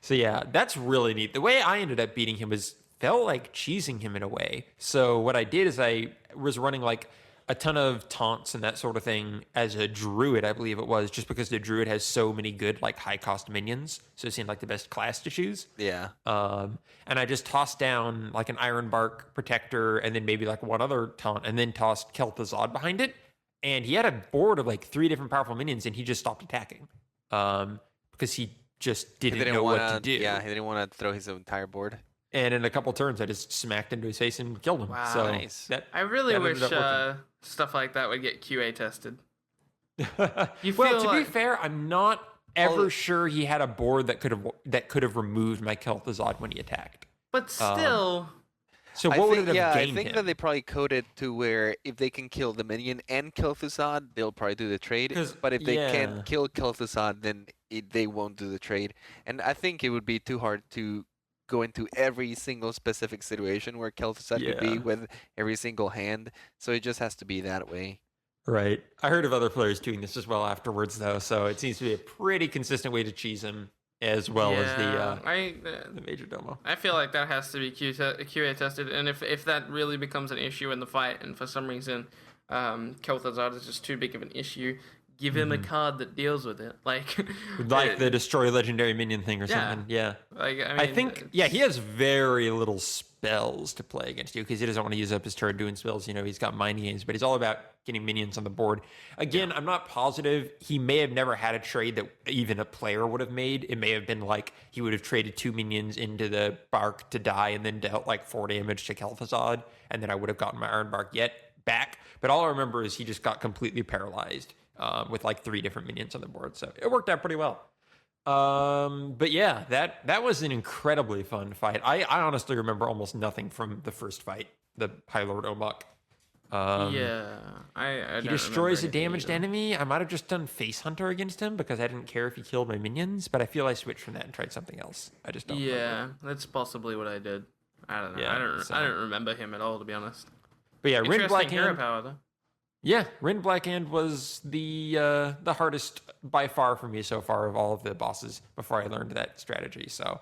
Speaker 2: So yeah, that's really neat. The way I ended up beating him felt like cheesing him in a way. So what I did is I was running like a ton of taunts and that sort of thing as a druid, I believe it was, just because the druid has so many good like high cost minions, so it seemed like the best class to choose.
Speaker 4: Yeah.
Speaker 2: And I just tossed down like an Ironbark protector and then maybe like one other taunt, and then tossed Kel'Thuzad behind it, and he had a board of like 3 different powerful minions, and he just stopped attacking because he just didn't know what to do.
Speaker 4: Yeah, he didn't want to throw his entire board.
Speaker 2: And in a couple turns, I just smacked into his face and killed him.
Speaker 3: Wow.
Speaker 2: So
Speaker 4: Nice.
Speaker 3: I really wish stuff like that would get QA tested.
Speaker 2: Well, to be fair, I'm not ever sure he had a board that could have removed my Kel'Thuzad when he attacked.
Speaker 3: But still.
Speaker 2: So what would it have gained
Speaker 4: I think
Speaker 2: him?
Speaker 4: that they probably coded to where if they can kill the minion and Kel'Thuzad, they'll probably do the trade. But if they can't kill Kel'Thuzad, then they won't do the trade. And I think it would be too hard to go into every single specific situation where Kel'Thuzad could be with every single hand. So it just has to be that way.
Speaker 2: Right. I heard of other players doing this as well afterwards, though. So it seems to be a pretty consistent way to cheese him, as well as the Major Domo.
Speaker 3: I feel like that has to be QA tested, and if that really becomes an issue in the fight, and for some reason Kel'Thuzad is just too big of an issue, give him a card that deals with it, like
Speaker 2: the destroy legendary minion thing or something. Yeah.
Speaker 3: Like
Speaker 2: I think he has very little spells to play against you because he doesn't want to use up his turn doing spells. He's got mind games, but he's all about getting minions on the board. Again, I'm not positive. He may have never had a trade that even a player would have made. It may have been like he would have traded 2 minions into the Bark to die and then dealt like 4 damage to Kel'Thuzad, and then I would have gotten my Ironbark back. But all I remember is he just got completely paralyzed with like 3 different minions on the board. So it worked out pretty well. But yeah, that was an incredibly fun fight. I honestly remember almost nothing from the first fight, the High Lord Omuk.
Speaker 3: I
Speaker 2: he destroys a damaged enemy. I might have just done Face Hunter against him because I didn't care if he killed my minions, but I feel I switched from that and tried something else. I just don't remember.
Speaker 3: That's possibly what I did. I don't know.
Speaker 2: Yeah,
Speaker 3: I don't remember him at all, to be honest.
Speaker 2: But yeah, Rin
Speaker 3: Interesting hero
Speaker 2: Blackhand.
Speaker 3: power, though.
Speaker 2: Yeah, Rin Blackhand was the hardest by far for me so far of all of the bosses before I learned that strategy. So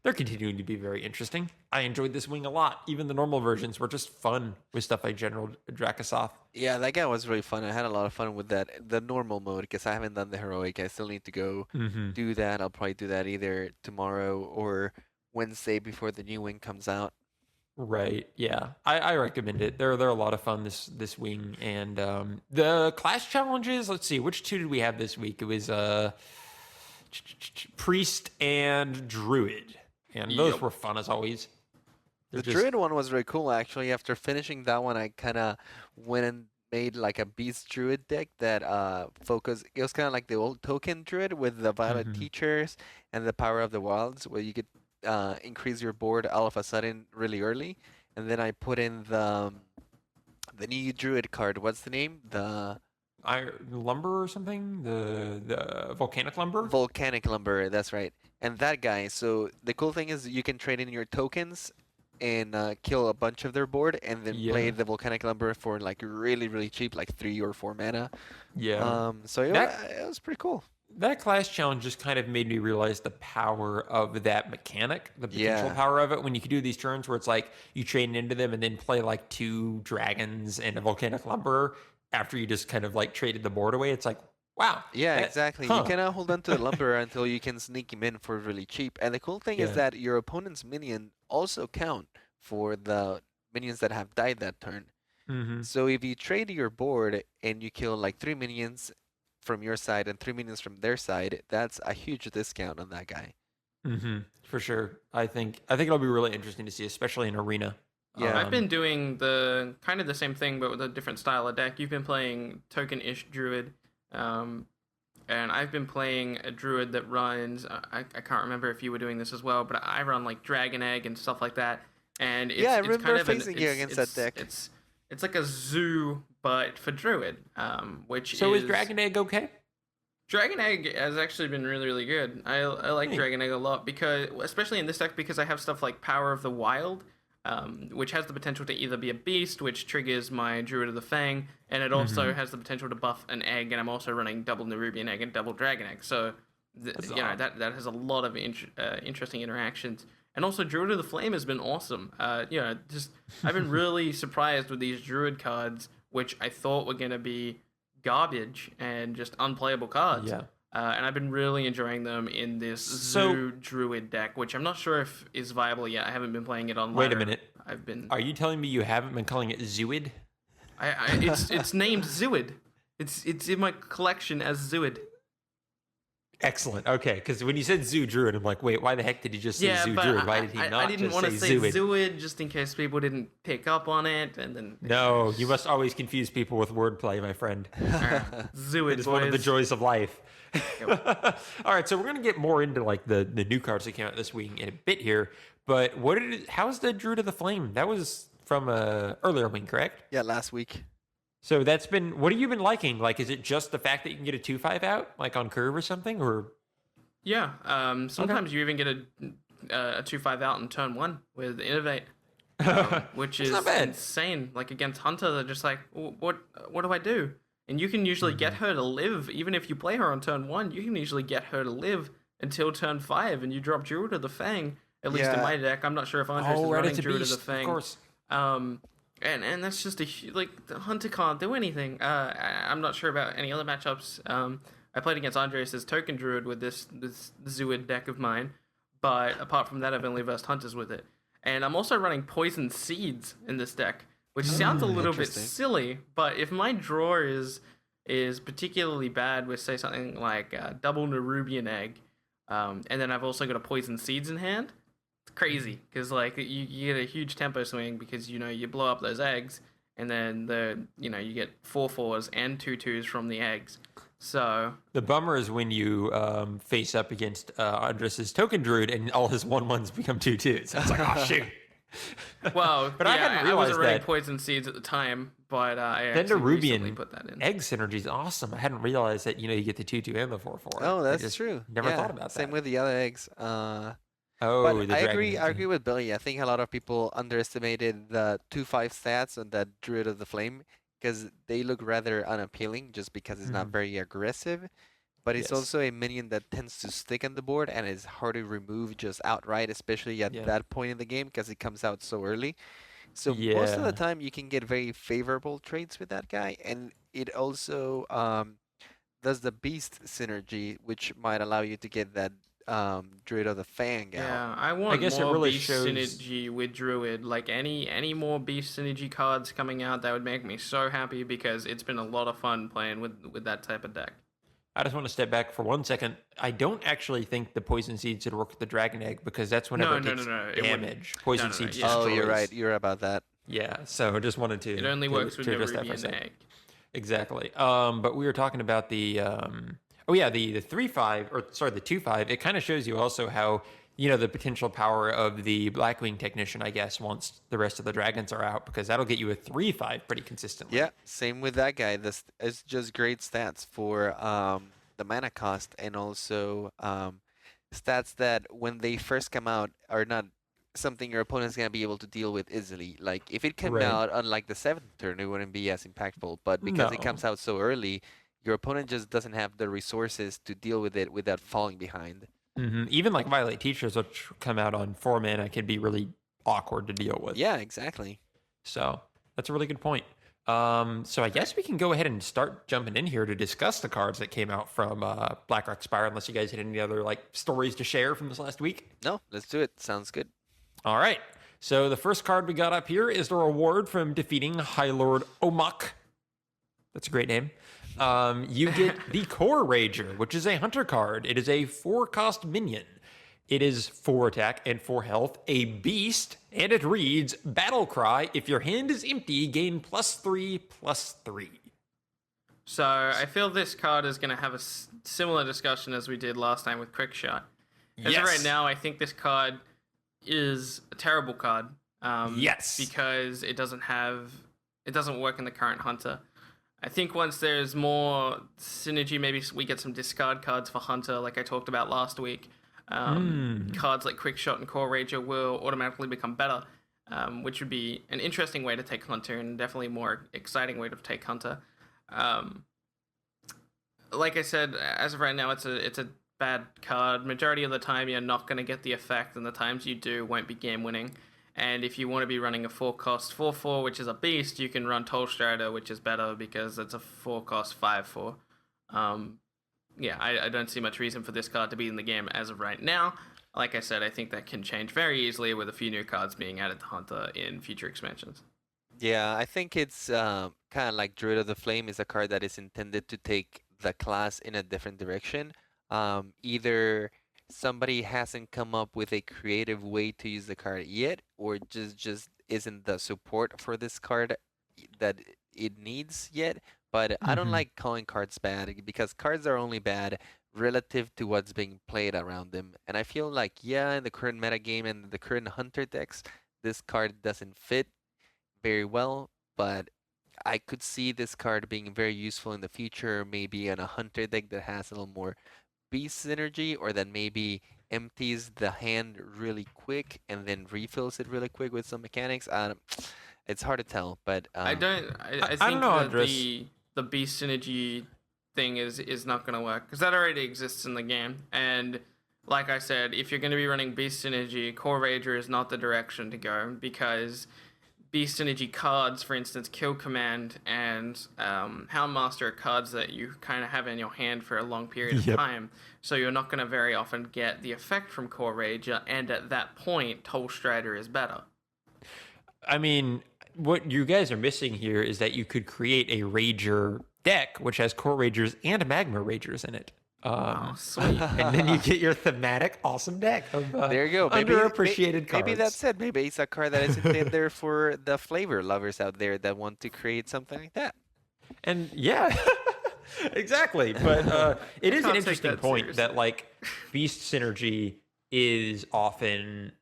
Speaker 2: they're continuing to be very interesting. I enjoyed this wing a lot. Even the normal versions were just fun with stuff like General Dracosoth.
Speaker 4: Yeah, that guy was really fun. I had a lot of fun with the normal mode, because I haven't done the heroic. I still need to go do that. I'll probably do that either tomorrow or Wednesday before the new wing comes out.
Speaker 2: Right. Yeah. I recommend it. They're a lot of fun this wing. And the class challenges, let's see, which 2 did we have this week? It was Priest and Druid. And those were fun as always.
Speaker 4: The Druid one was really cool, actually. After finishing that one, I kind of went and made like a Beast Druid deck that focused. It was kind of like the old token Druid with the Violet Teachers and the Power of the Wilds, where you could increase your board all of a sudden really early. And then I put in the new Druid card. What's the name? The
Speaker 2: Lumber or something? The Volcanic Lumber?
Speaker 4: Volcanic Lumber, that's right. And that guy, so the cool thing is you can trade in your tokens and kill a bunch of their board and then play the Volcanic Lumber for like really, really cheap, like 3 or 4 mana.
Speaker 2: Yeah.
Speaker 4: So it was pretty cool.
Speaker 2: That class challenge just kind of made me realize the power of that mechanic, the potential power of it. When you can do these turns where it's like you trade into them and then play like 2 dragons and a Volcanic Lumber after you just kind of like traded the board away. It's like, wow.
Speaker 4: Yeah, exactly. You cannot hold on to the Lumber until you can sneak him in for really cheap. And the cool thing is that your opponent's minion also count for the minions that have died that turn. So if you trade your board and you kill like 3 minions from your side and 3 minions from their side, that's a huge discount on that guy.
Speaker 2: For sure. I think it'll be really interesting to see, especially in Arena.
Speaker 3: Yeah, I've been doing the kind of the same thing, but with a different style of deck. You've been playing token-ish Druid, and I've been playing a Druid that runs. I can't remember if you were doing this as well, but I run like Dragon Egg and stuff like that. And
Speaker 4: I remember facing you against that deck.
Speaker 3: It's like a zoo, but for Druid, which
Speaker 2: so is Dragon Egg okay?
Speaker 3: Dragon Egg has actually been really, really good. I like Dragon Egg a lot, because especially in this deck, because I have stuff like Power of the Wild, which has the potential to either be a beast, which triggers my Druid of the Fang, and it also has the potential to buff an egg, and I'm also running double Nerubian Egg and double Dragon Egg. So, that has a lot of interesting interactions. And also, Druid of the Flame has been awesome. I've been really surprised with these Druid cards, which I thought were going to be garbage and just unplayable cards.
Speaker 2: Yeah.
Speaker 3: And I've been really enjoying them in this Zoo Druid deck, which I'm not sure if is viable yet. I haven't been playing it online.
Speaker 2: Wait a minute.
Speaker 3: Are
Speaker 2: you telling me you haven't been calling it Zooid?
Speaker 3: It's named Zooid. It's in my collection as Zooid.
Speaker 2: Excellent. Okay, because when you said Zoo Druid, I'm like, wait, why the heck did he just say Zoo Druid? Why did he not
Speaker 3: I didn't
Speaker 2: just
Speaker 3: want
Speaker 2: say
Speaker 3: to say
Speaker 2: Zooid?
Speaker 3: Zooid just in case people didn't pick up on it, and then
Speaker 2: No, you must always confuse people with wordplay, my friend.
Speaker 3: Zooid
Speaker 2: It is
Speaker 3: boys.
Speaker 2: one of the joys of life.
Speaker 3: Yep.
Speaker 2: All right, so we're gonna get more into like the new cards that came out this week in a bit here. But how's the Druid of the Flame? That was from earlier week, correct?
Speaker 4: Yeah, last week.
Speaker 2: So that's been. What have you been liking? Like, is it just the fact that you can get a 2/5 out, like on curve or something, or?
Speaker 3: Yeah. Sometimes you even get a 2/5 out in turn 1 with Innovate, which is insane. Like against Hunter, they're just like, what do I do? And you can usually get her to live, even if you play her on turn 1. You can usually get her to live until turn 5, and you drop Druid of the Fang. At least in my deck, I'm not sure if Andres is running Druid of the Fang.
Speaker 2: Of course.
Speaker 3: And that's just the Hunter can't do anything. I'm not sure about any other matchups. I played against Andres' Token Druid with this Zooid deck of mine, but apart from that, I've only versed Hunters with it. And I'm also running Poison Seeds in this deck, which sounds a little bit silly, but if my draw is particularly bad with, say, something like double Nerubian Egg, and then I've also got a Poison Seeds in hand, it's crazy, because like you get a huge tempo swing because you blow up those eggs, and then you get 4/4s and 2/2s from the eggs. So
Speaker 2: the bummer is when you face up against Andres' Token Druid and all his 1/1s become 2/2s. So it's like, oh shoot.
Speaker 3: Well,
Speaker 2: but I
Speaker 3: wasn't running Poison Seeds at the time, but I actually recently put that in.
Speaker 2: Egg synergy is awesome. I hadn't realized that you get the 2/2 and the 4/4.
Speaker 4: Oh, that's true.
Speaker 2: Never thought about that.
Speaker 4: Same with the other eggs.
Speaker 2: But
Speaker 4: I agree with Billy. I think a lot of people underestimated the 2/5 stats on that Druid of the Flame because they look rather unappealing just because it's not very aggressive. But it's also a minion that tends to stick on the board and is hard to remove just outright, especially at that point in the game because it comes out so early. So most of the time you can get very favorable trades with that guy. And it also does the Beast synergy, which might allow you to get that Druid of the Fang out.
Speaker 3: Yeah, I want more Beast synergy with Druid. Like any more Beast synergy cards coming out, that would make me so happy because it's been a lot of fun playing with that type of deck.
Speaker 2: I just want to step back for 1 second. I don't actually think the Poison Seeds would work with the Dragon Egg because that's whenever it takes damage. Poison Seeds destroys.
Speaker 4: Oh, you're right. You're about that.
Speaker 2: Yeah, so I just wanted to.
Speaker 3: It only works with Nerubian Egg.
Speaker 2: Exactly. But we were talking about the 3/5 or sorry, the 2/5. It kind of shows you also how the potential power of the Blackwing Technician, I guess, once the rest of the dragons are out, because that'll get you a 3/5 pretty consistently.
Speaker 4: Yeah, same with that guy. This is just great stats for the mana cost and also stats that when they first come out are not something your opponent's going to be able to deal with easily. Like if it came out on like the 7th turn, it wouldn't be as impactful, but because it comes out so early, your opponent just doesn't have the resources to deal with it without falling behind.
Speaker 2: Even like Violate Teachers, which come out on 4 mana, can be really awkward to deal with.
Speaker 4: Yeah, exactly.
Speaker 2: So that's a really good point. So I guess we can go ahead and start jumping in here to discuss the cards that came out from Blackrock Spire, unless you guys had any other like stories to share from this last week.
Speaker 4: No, let's do it. Sounds good.
Speaker 2: All right. So the first card we got up here is the reward from defeating High Lord Omok. That's a great name. You get the Core Rager, which is a hunter card. It is a 4-cost minion. It is 4 attack and 4 health, a beast, and it reads, Battle Cry, if your hand is empty, gain +3/+3.
Speaker 3: So I feel this card is going to have a similar discussion as we did last time with Quick Shot. As of right now, I think this card is a terrible card. Because it doesn't work in the current hunter. I think once there's more synergy, maybe we get some discard cards for Hunter, like I talked about last week. Cards like Quick Shot and Core Rager will automatically become better, which would be an interesting way to take Hunter and definitely a more exciting way to take Hunter. Like I said, as of right now, it's a bad card. Majority of the time, you're not going to get the effect, and the times you do won't be game winning. And if you want to be running a 4-cost 4/4, which is a beast, you can run Toll Strider, which is better because it's a 4-cost 5/4. Yeah, I don't see much reason for this card to be in the game as of right now. Like I said, I think that can change very easily with a few new cards being added to Hunter in future expansions.
Speaker 4: Yeah, I think it's kind of like Druid of the Flame is a card that is intended to take the class in a different direction. Either somebody hasn't come up with a creative way to use the card yet, or just isn't the support for this card that it needs yet. But I don't like calling cards bad because cards are only bad relative to what's being played around them. And I feel like, yeah, in the current metagame and the current Hunter decks, this card doesn't fit very well, but I could see this card being very useful in the future, maybe in a Hunter deck that has a little more beast synergy, or that maybe empties the hand really quick and then refills it really quick with some mechanics. It's hard to tell, but
Speaker 3: I think that the beast synergy thing is not going to work because that already exists in the game. And like I said, if you're going to be running beast synergy, Core Rager is not the direction to go, because beast synergy cards, for instance, Kill Command and Houndmaster are cards that you kind of have in your hand for a long period of time. So you're not going to very often get the effect from Core Rager, and at that point, Toll Strider is better.
Speaker 2: I mean, what you guys are missing here is that you could create a Rager deck which has Core Ragers and Magma Ragers in it.
Speaker 3: Sweet.
Speaker 2: And then you get your thematic awesome deck of
Speaker 4: there you go.
Speaker 2: Underappreciated cards.
Speaker 4: Maybe that's it. Maybe it's a card that is intended there for the flavor lovers out there that want to create something like that.
Speaker 2: And yeah, exactly. But it is an interesting point
Speaker 3: seriously.
Speaker 2: that like beast synergy is often,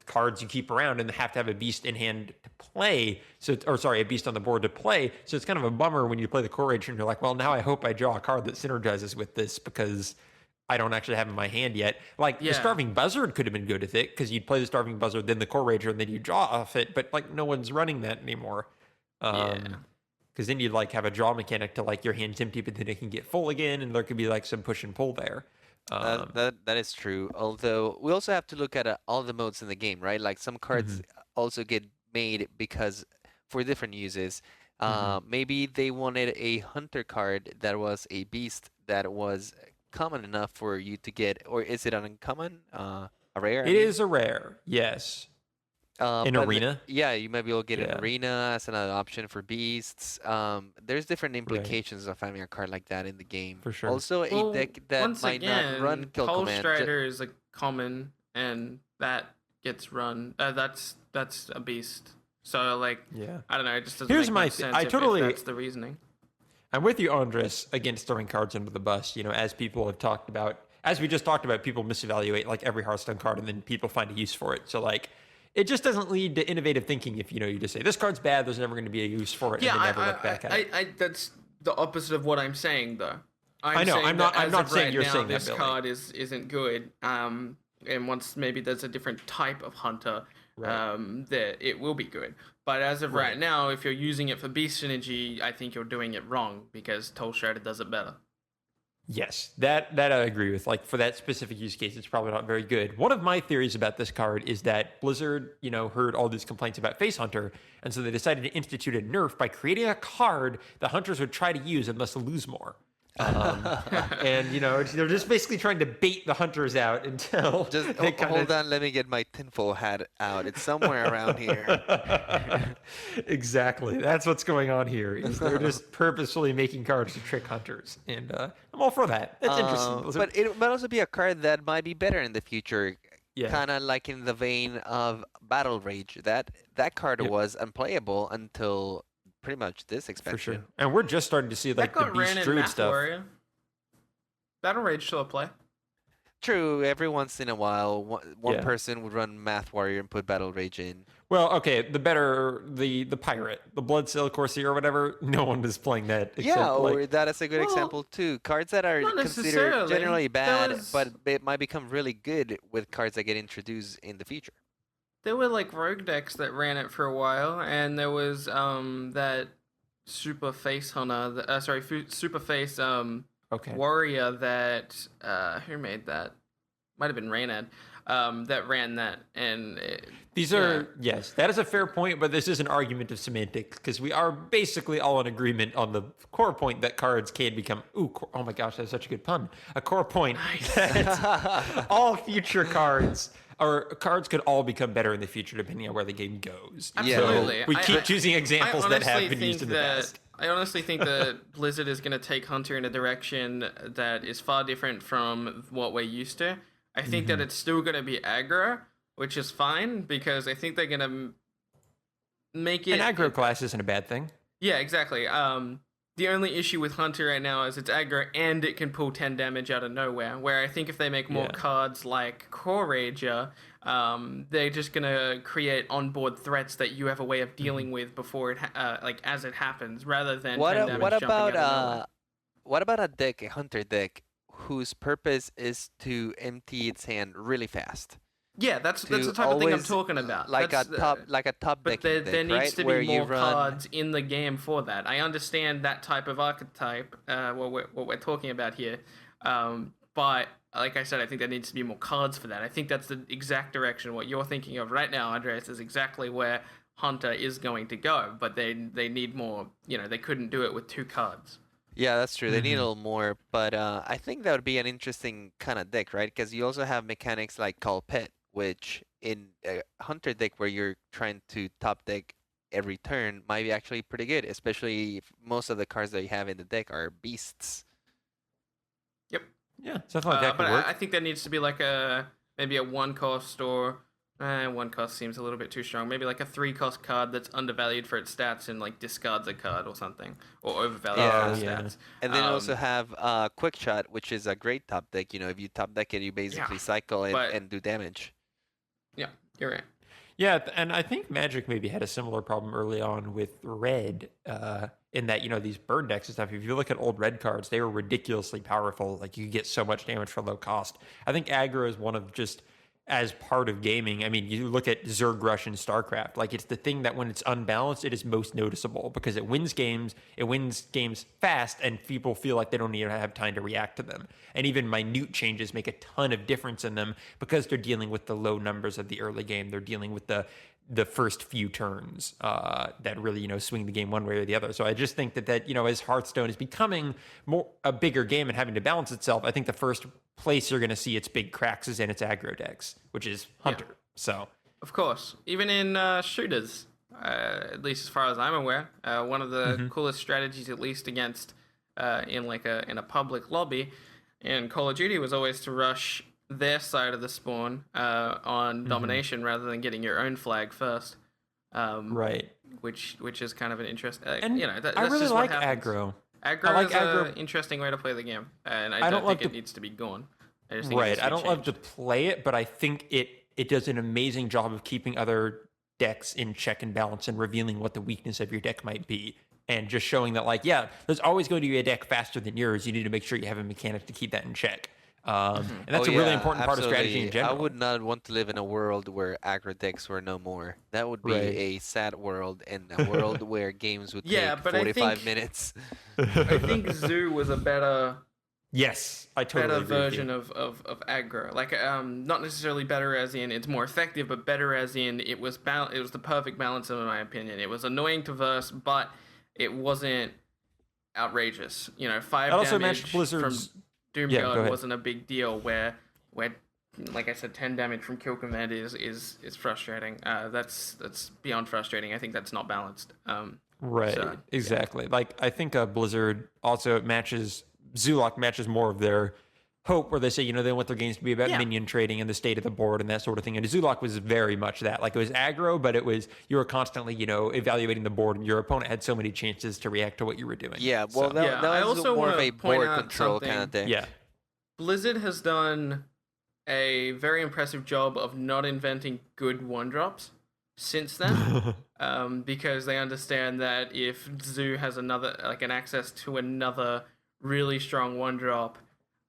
Speaker 2: cards you keep around and have to have a beast in hand to play. A beast on the board to play. So it's kind of a bummer when you play the Core Rager and you're like, well, now I hope I draw a card that synergizes with this because I don't actually have in my hand yet. Like the Starving Buzzard could have been good with it because you'd play the Starving Buzzard, then the Core Rager, and then you draw off it. But like no one's running that anymore. Because then you'd like have a draw mechanic to like your hand's empty, but then it can get full again, and there could be like some push and pull there.
Speaker 4: That is true. Although we also have to look at all the modes in the game, right? Like some cards also get made because for different uses. Maybe they wanted a hunter card that was a beast that was common enough for you to get, or is it an uncommon? A rare?
Speaker 2: It is a rare, yes. In arena?
Speaker 4: Yeah, you might be able to get an arena as another option for beasts. There's different implications of having a card like that in the game.
Speaker 2: For sure.
Speaker 4: Also, a deck that might not run Kill
Speaker 3: Toll
Speaker 4: Command.
Speaker 3: Strider is a common, and that gets run. That's a beast. So like, I don't know. It just doesn't make much sense if that's the reasoning.
Speaker 2: I'm with you, Andres, against throwing cards under the bus. As people have talked about, as we just talked about, people misevaluate like every Hearthstone card, and then people find a use for it. So like, it just doesn't lead to innovative thinking if you just say this card's bad, there's never going to be a use for it, and then never look back at it.
Speaker 3: That's the opposite of what I'm saying, though.
Speaker 2: I know. I'm not saying you're saying that,
Speaker 3: this card isn't good. And once maybe there's a different type of hunter, that it will be good. But as of right now, if you're using it for beast synergy, I think you're doing it wrong because Toll Strider does it better.
Speaker 2: Yes, that I agree with. Like for that specific use case, it's probably not very good. One of my theories about this card is that Blizzard, heard all these complaints about Face Hunter, and so they decided to institute a nerf by creating a card that hunters would try to use and thus lose more. And they're just basically trying to bait the hunters out until
Speaker 4: hold on, let me get my tinfoil hat out. It's somewhere around here.
Speaker 2: Exactly, that's what's going on here. Is they're just purposefully making cards to trick hunters, and I'm all for that. That's interesting.
Speaker 4: But it might also be a card that might be better in the future. Kind of like in the vein of Battle Rage. That card was unplayable until pretty much this expansion.
Speaker 2: For sure. And we're just starting to see like the Beast Druid stuff.
Speaker 3: Warrior. Battle Rage still a play.
Speaker 4: True. Every once in a while, one person would run Math Warrior and put Battle Rage in.
Speaker 2: Well, okay, the pirate, the Bloodsail Corsair or whatever, no one was playing that.
Speaker 4: That is a good example too. Cards that are considered generally bad, but it might become really good with cards that get introduced in the future.
Speaker 3: There were like rogue decks that ran it for a while, and there was that Super Face Hunter, Super Face warrior that who made that? Might have been Raynad. That ran that, and
Speaker 2: yes, that is a fair point, but this is an argument of semantics because we are basically all in agreement on the core point that cards can become. Oh my gosh, that's such a good pun. A core point that all future cards. Or cards could all become better in the future depending on where the game goes.
Speaker 3: Absolutely.
Speaker 2: So we keep choosing examples that have been used in the past.
Speaker 3: I honestly think that Blizzard is going to take Hunter in a direction that is far different from what we're used to. I think that it's still going to be aggro, which is fine because I think they're going to make it...
Speaker 2: An aggro class isn't a bad thing.
Speaker 3: Yeah, exactly. The only issue with Hunter right now is it's aggro and it can pull 10 damage out of nowhere, where I think if they make more cards like Core Rager, they're just going to create onboard threats that you have a way of dealing with before it, as it happens, rather than 10 damage jumping out of nowhere.
Speaker 4: What about a deck, a Hunter deck, whose purpose is to empty its hand really fast?
Speaker 3: Yeah, that's the type of thing I'm talking about.
Speaker 4: Like a top
Speaker 3: deck. But there needs to be more cards in the game for that. I understand that type of archetype, what we're talking about here. But like I said, I think there needs to be more cards for that. I think that's the exact direction. What you're thinking of right now, Andreas, is exactly where Hunter is going to go. But they need more. They couldn't do it with 2 cards.
Speaker 4: Yeah, that's true. They need a little more. But I think that would be an interesting kind of deck, right? Because you also have mechanics like Call Pet, which in a Hunter deck where you're trying to top deck every turn might be actually pretty good, especially if most of the cards that you have in the deck are beasts.
Speaker 3: Yep.
Speaker 2: Yeah, something like that could
Speaker 3: but
Speaker 2: work.
Speaker 3: I think there needs to be like maybe a 1 cost or 1 cost seems a little bit too strong. Maybe like a 3 cost card that's undervalued for its stats and like discards a card or something, or overvalued for its stats.
Speaker 4: And then also have Quick Shot, which is a great top deck. If you top deck it, you basically cycle it and do damage.
Speaker 3: Yeah, you're right.
Speaker 2: Yeah, and I think Magic maybe had a similar problem early on with Red, in that, these burn decks and stuff. If you look at old Red cards, they were ridiculously powerful. Like, you could get so much damage for low cost. I think aggro is one of just, as part of gaming, I mean, you look at Zerg Rush and StarCraft, like, it's the thing that when it's unbalanced, it is most noticeable because it wins games fast, and people feel like they don't even have time to react to them. And even minute changes make a ton of difference in them because they're dealing with the low numbers of the early game. They're dealing with the first few turns that really, swing the game one way or the other. So I just think that as Hearthstone is becoming a bigger game and having to balance itself, I think the first place you're going to see its big cracks is in its aggro decks, which is Hunter. Yeah. So,
Speaker 3: of course, even in shooters, at least as far as I'm aware, one of the coolest strategies, at least against in a public lobby in Call of Duty, was always to rush their side of the spawn on domination rather than getting your own flag first.
Speaker 2: Right.
Speaker 3: Which is kind of an interest.
Speaker 2: And
Speaker 3: that's
Speaker 2: I really
Speaker 3: just
Speaker 2: like
Speaker 3: what happens.
Speaker 2: aggro.
Speaker 3: Aggro is an interesting way to play the game, and I don't think it needs to be gone. I just think
Speaker 2: I don't love to play it, but I think it does an amazing job of keeping other decks in check and balance and revealing what the weakness of your deck might be. And just showing that, there's always going to be a deck faster than yours. You need to make sure you have a mechanic to keep that in check. And that's a really important part of strategy in general.
Speaker 4: I would not want to live in a world where aggro decks were no more. That would be a sad world, and a world where games would take 45 minutes.
Speaker 3: I think Zoo was a better...
Speaker 2: Yes, I totally agree
Speaker 3: version of aggro. Like, not necessarily better as in it's more effective, but better as in it was the perfect balance, in my opinion. It was annoying to verse, but it wasn't outrageous. 5
Speaker 2: also
Speaker 3: damage
Speaker 2: matched Blizzard's...
Speaker 3: from Doomguard wasn't a big deal. Where, like I said, 10 damage from Kill Command is frustrating. That's beyond frustrating. I think that's not balanced.
Speaker 2: Exactly. Yeah. Like, I think Blizzard also matches... Zulok matches more of their hope, where they say, they want their games to be about minion trading and the state of the board and that sort of thing. And Zulok was very much that. Like, it was aggro, but you were constantly, evaluating the board, and your opponent had so many chances to react to what you were doing.
Speaker 4: Yeah, well, that was
Speaker 3: also
Speaker 4: more of a board control kind of thing.
Speaker 2: Yeah.
Speaker 3: Blizzard has done a very impressive job of not inventing good one-drops since then, because they understand that if Zoo has an access to another really strong one drop,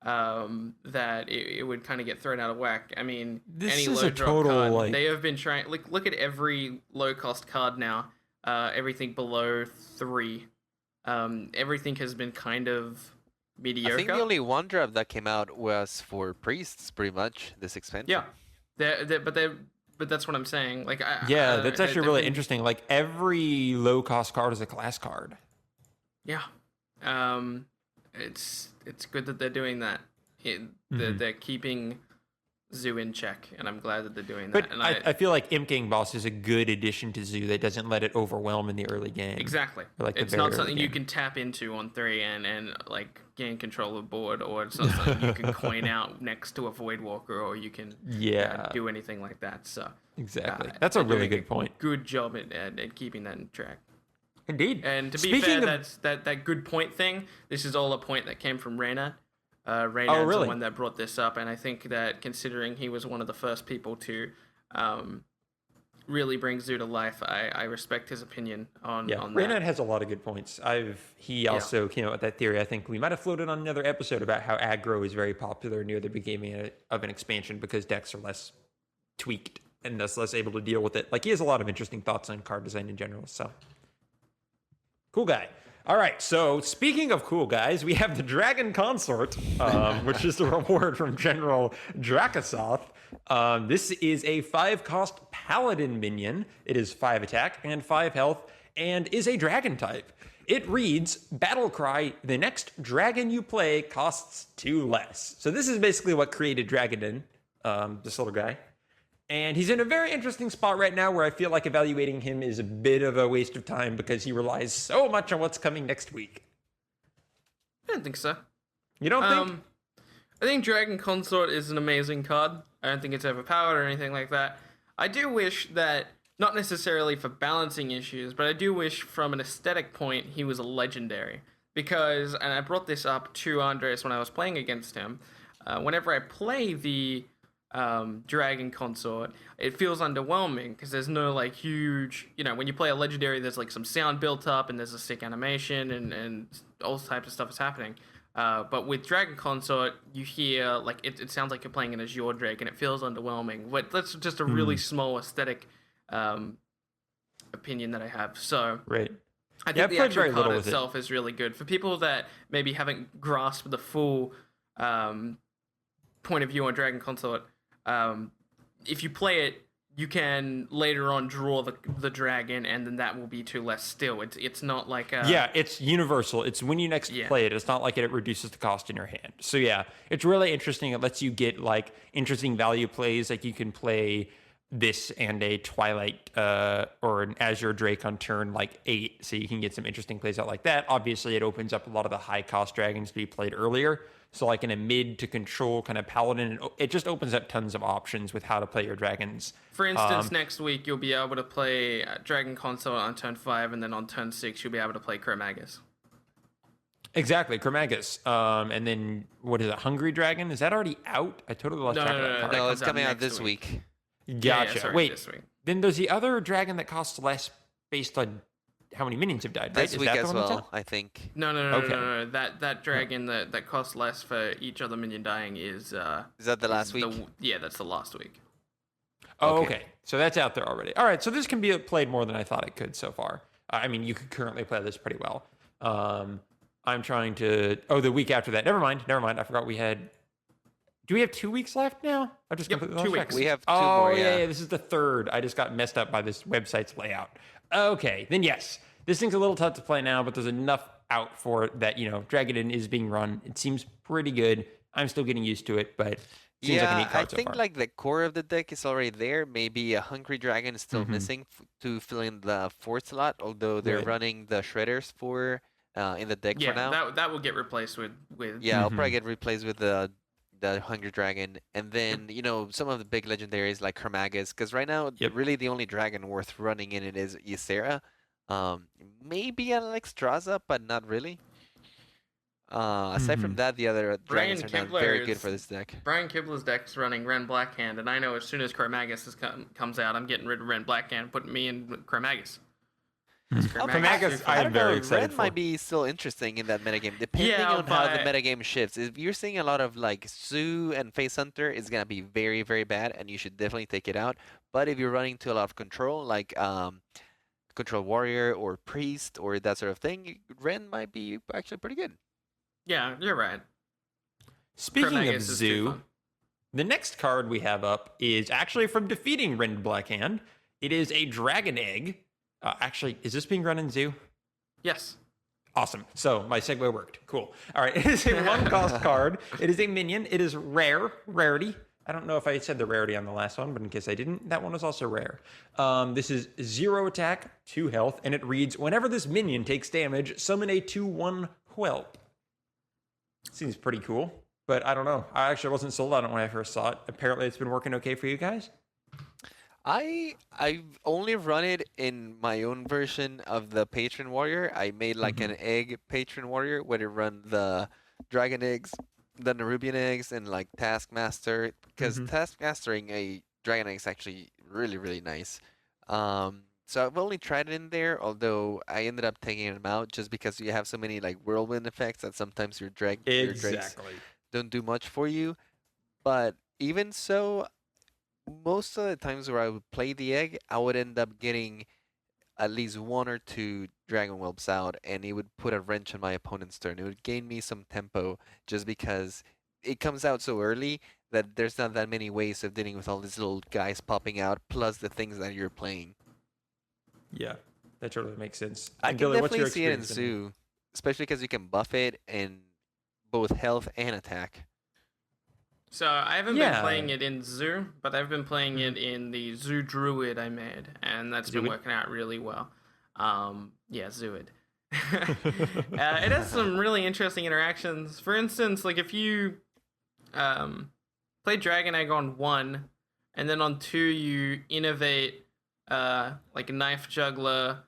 Speaker 3: that it would kind of get thrown out of whack. I mean,
Speaker 2: this
Speaker 3: any
Speaker 2: is
Speaker 3: low
Speaker 2: a
Speaker 3: drop
Speaker 2: total
Speaker 3: card, they have been trying. Look at every low cost card now. Everything below 3, everything has been kind of mediocre.
Speaker 4: I think the only one drop that came out was for priests, pretty much, this expansion.
Speaker 3: Yeah, but that's what I'm saying. Like,
Speaker 2: that's actually really interesting. Like, every low-cost card is a class card.
Speaker 3: Yeah, it's good that they're doing that. They're keeping Zoo in check, and I'm glad that they're doing that.
Speaker 2: But
Speaker 3: and
Speaker 2: I feel like Imp Gang Boss is a good addition to Zoo that doesn't let it overwhelm in the early game.
Speaker 3: Exactly.
Speaker 2: Like
Speaker 3: it's not something you can tap into on 3 and like gain control of the board, or it's not something you can coin out next to a Voidwalker, or you can do anything like that. So
Speaker 2: exactly, that's a really good point.
Speaker 3: Good job at keeping that in track.
Speaker 2: Indeed.
Speaker 3: And to be fair, that's that good point thing. This is all a point that came from Reynad. Reynad's the one that brought this up, and I think that considering he was one of the first people to really bring Zoo to life, I respect his opinion on that.
Speaker 2: Reynad has a lot of good points. He also came out with that theory. I think we might have floated on another episode about how aggro is very popular near the beginning of an expansion because decks are less tweaked and thus less able to deal with it. Like, he has a lot of interesting thoughts on card design in general, so cool guy. All right, so speaking of cool guys, we have the Dragon Consort, which is the reward from General Drakasoth. This is a 5-cost Paladin minion. It is 5 attack and 5 health, and is a dragon type. It reads, Battle Cry, the next dragon you play costs 2 less. So this is basically what created Dragadin, this little guy. And he's in a very interesting spot right now where I feel like evaluating him is a bit of a waste of time because he relies so much on what's coming next week.
Speaker 3: I don't think so.
Speaker 2: You don't think?
Speaker 3: I think Dragon Consort is an amazing card. I don't think it's overpowered or anything like that. I do wish that, not necessarily for balancing issues, but I do wish from an aesthetic point he was a legendary. Because, and I brought this up to Andres when I was playing against him, whenever I play the Dragon Consort, it feels underwhelming because there's no like huge, when you play a legendary, there's like some sound built up and there's a sick animation and all types of stuff is happening. But with Dragon Consort, you hear like it sounds like you're playing an Azure Drake and it feels underwhelming. But that's just a really small aesthetic opinion that I have. So
Speaker 2: right.
Speaker 3: I think the actual card itself is really good for people that maybe haven't grasped the full point of view on Dragon Consort. If you play it, you can later on draw the dragon, and then that will be 2 less still. It's not like
Speaker 2: it's universal. It's when you next play it. It's not like it reduces the cost in your hand. So yeah, it's really interesting. It lets you get like interesting value plays. Like you can play this and a Twilight or an Azure Drake on turn like 8, so you can get some interesting plays out like that. Obviously, it opens up a lot of the high cost dragons to be played earlier. So like in a mid to control kind of paladin, it just opens up tons of options with how to play your dragons.
Speaker 3: For instance, next week you'll be able to play Dragon Consort on turn 5, and then on turn 6 you'll be able to play Chromagus.
Speaker 2: Exactly, Chromagus. And then what is it? Hungry Dragon? Is that already out? I totally lost track of that.
Speaker 4: No, it's coming out this week.
Speaker 2: Gotcha.
Speaker 3: Sorry,
Speaker 2: wait,
Speaker 3: this week.
Speaker 2: Then there's the other dragon that costs less based on how many minions have died, right?
Speaker 4: This week as well, I think.
Speaker 3: No. That dragon that costs less for each other minion dying is...
Speaker 4: Is that the last week?
Speaker 3: That's the last week.
Speaker 2: Oh, okay. So that's out there already. All right, so this can be played more than I thought it could so far. I mean, you could currently play this pretty well. I'm trying to... Oh, the week after that. Never mind. I forgot we had... Do we have 2 weeks left now? I just completely lost
Speaker 3: 2
Speaker 2: track.
Speaker 3: weeks.
Speaker 4: We have 2 more,
Speaker 2: yeah. This is the 3rd. I just got messed up by this website's layout. Okay, then yes. This thing's a little tough to play now, but there's enough out for it that, Dragadin is being run. It seems pretty good. I'm still getting used to it, but seems like a neat card so far.
Speaker 4: I think like the core of the deck is already there. Maybe a Hungry Dragon is still missing to fill in the 4th slot, although they're running the Shredders for in the deck for now.
Speaker 3: Yeah, that will get replaced with...
Speaker 4: Yeah, it'll probably get replaced with the Hungry Dragon, and then some of the big legendaries like Chromagus, because right now really the only dragon worth running in it is Ysera. Maybe an Alexstrasza, but not really. Aside from that, the other dragons are not very good for this deck.
Speaker 3: Brian Kibler's deck's running Ren Blackhand, and I know as soon as Chromagus comes out, I'm getting rid of Ren Blackhand, putting me in Chromagus.
Speaker 2: Chromagus, I am very excited
Speaker 4: Ren might be still interesting in that metagame, depending on how the metagame shifts. If you're seeing a lot of like Zoo and Face Hunter, it's gonna be very, very bad, and you should definitely take it out. But if you're running to a lot of control, like Control Warrior or Priest or that sort of thing, Ren might be actually pretty good.
Speaker 3: Yeah, you're right.
Speaker 2: Speaking of Zoo, the next card we have up is actually from defeating Rend Blackhand. It is a Dragon Egg. Actually, is this being run in Zoo?
Speaker 3: Yes.
Speaker 2: Awesome. So my segue worked. Cool. All right. It is a 1-cost card. It is a minion. It is rarity. I don't know if I said the rarity on the last one, but in case I didn't, that one is also rare. This is 0 attack, 2 health, and it reads, whenever this minion takes damage, summon a 2/1 whelp. Seems pretty cool, but I don't know. I actually wasn't sold on it when I first saw it. Apparently it's been working okay for you guys.
Speaker 4: I've only run it in my own version of the Patron Warrior. I made like an egg Patron Warrior where it run the Dragon Eggs, the Nerubian Eggs, and like Taskmaster. Because Taskmastering a Dragon Egg is actually really, really nice. So I've only tried it in there, although I ended up taking them out just because you have so many like whirlwind effects that sometimes your dregs don't do much for you. But even so, most of the times where I would play the egg, I would end up getting at least 1 or 2 Dragon Whelps out, and it would put a wrench on my opponent's turn. It would gain me some tempo just because it comes out so early that there's not that many ways of dealing with all these little guys popping out, plus the things that you're playing.
Speaker 2: Yeah, that totally makes sense.
Speaker 4: I can definitely see it in Zoo, especially because you can buff it in both health and attack.
Speaker 3: So I haven't been playing it in Zoo, but I've been playing it in the Zoo Druid I made, and that's been working out really well. Yeah, Zooid. It has some really interesting interactions. For instance, like if you play Dragon Egg on 1, and then on 2 you innovate like a Knife Juggler,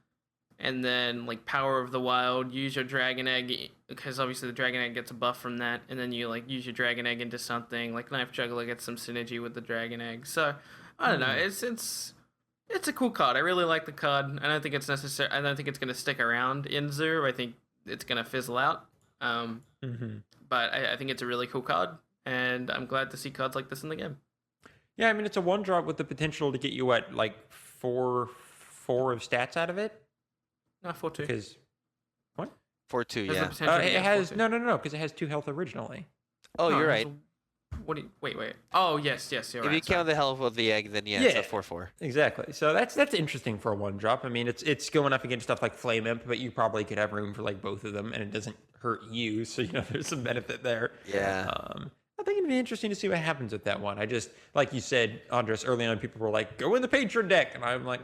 Speaker 3: and then like Power of the Wild, use your Dragon Egg, because obviously the Dragon Egg gets a buff from that, and then you like use your Dragon Egg into something, like Knife Juggler gets some synergy with the Dragon Egg. So, I don't know, it's a cool card. I really like the card. I don't think it's necessary. I don't think it's going to stick around in Zoo. I think it's going to fizzle out. But I think it's a really cool card, and I'm glad to see cards like this in the game.
Speaker 2: Yeah, I mean, it's a 1-drop with the potential to get you, what, like 4 of stats out of it?
Speaker 3: No, 4/2.
Speaker 2: Because, what?
Speaker 4: 4/2, yeah.
Speaker 2: It has, no, because it has 2 health originally.
Speaker 4: Oh, you're right.
Speaker 3: What do you, wait. Oh, yes, you're right.
Speaker 4: If you count the health of the egg, then it's a 4/4.
Speaker 2: Exactly. So that's interesting for a 1-drop. I mean, it's going up against stuff like Flame Imp, but you probably could have room for like both of them, and it doesn't hurt you. So there's some benefit there.
Speaker 4: Yeah.
Speaker 2: I think it'd be interesting to see what happens with that one. I just, like you said, Andres, early on, people were like, go in the Patron deck. And I'm like,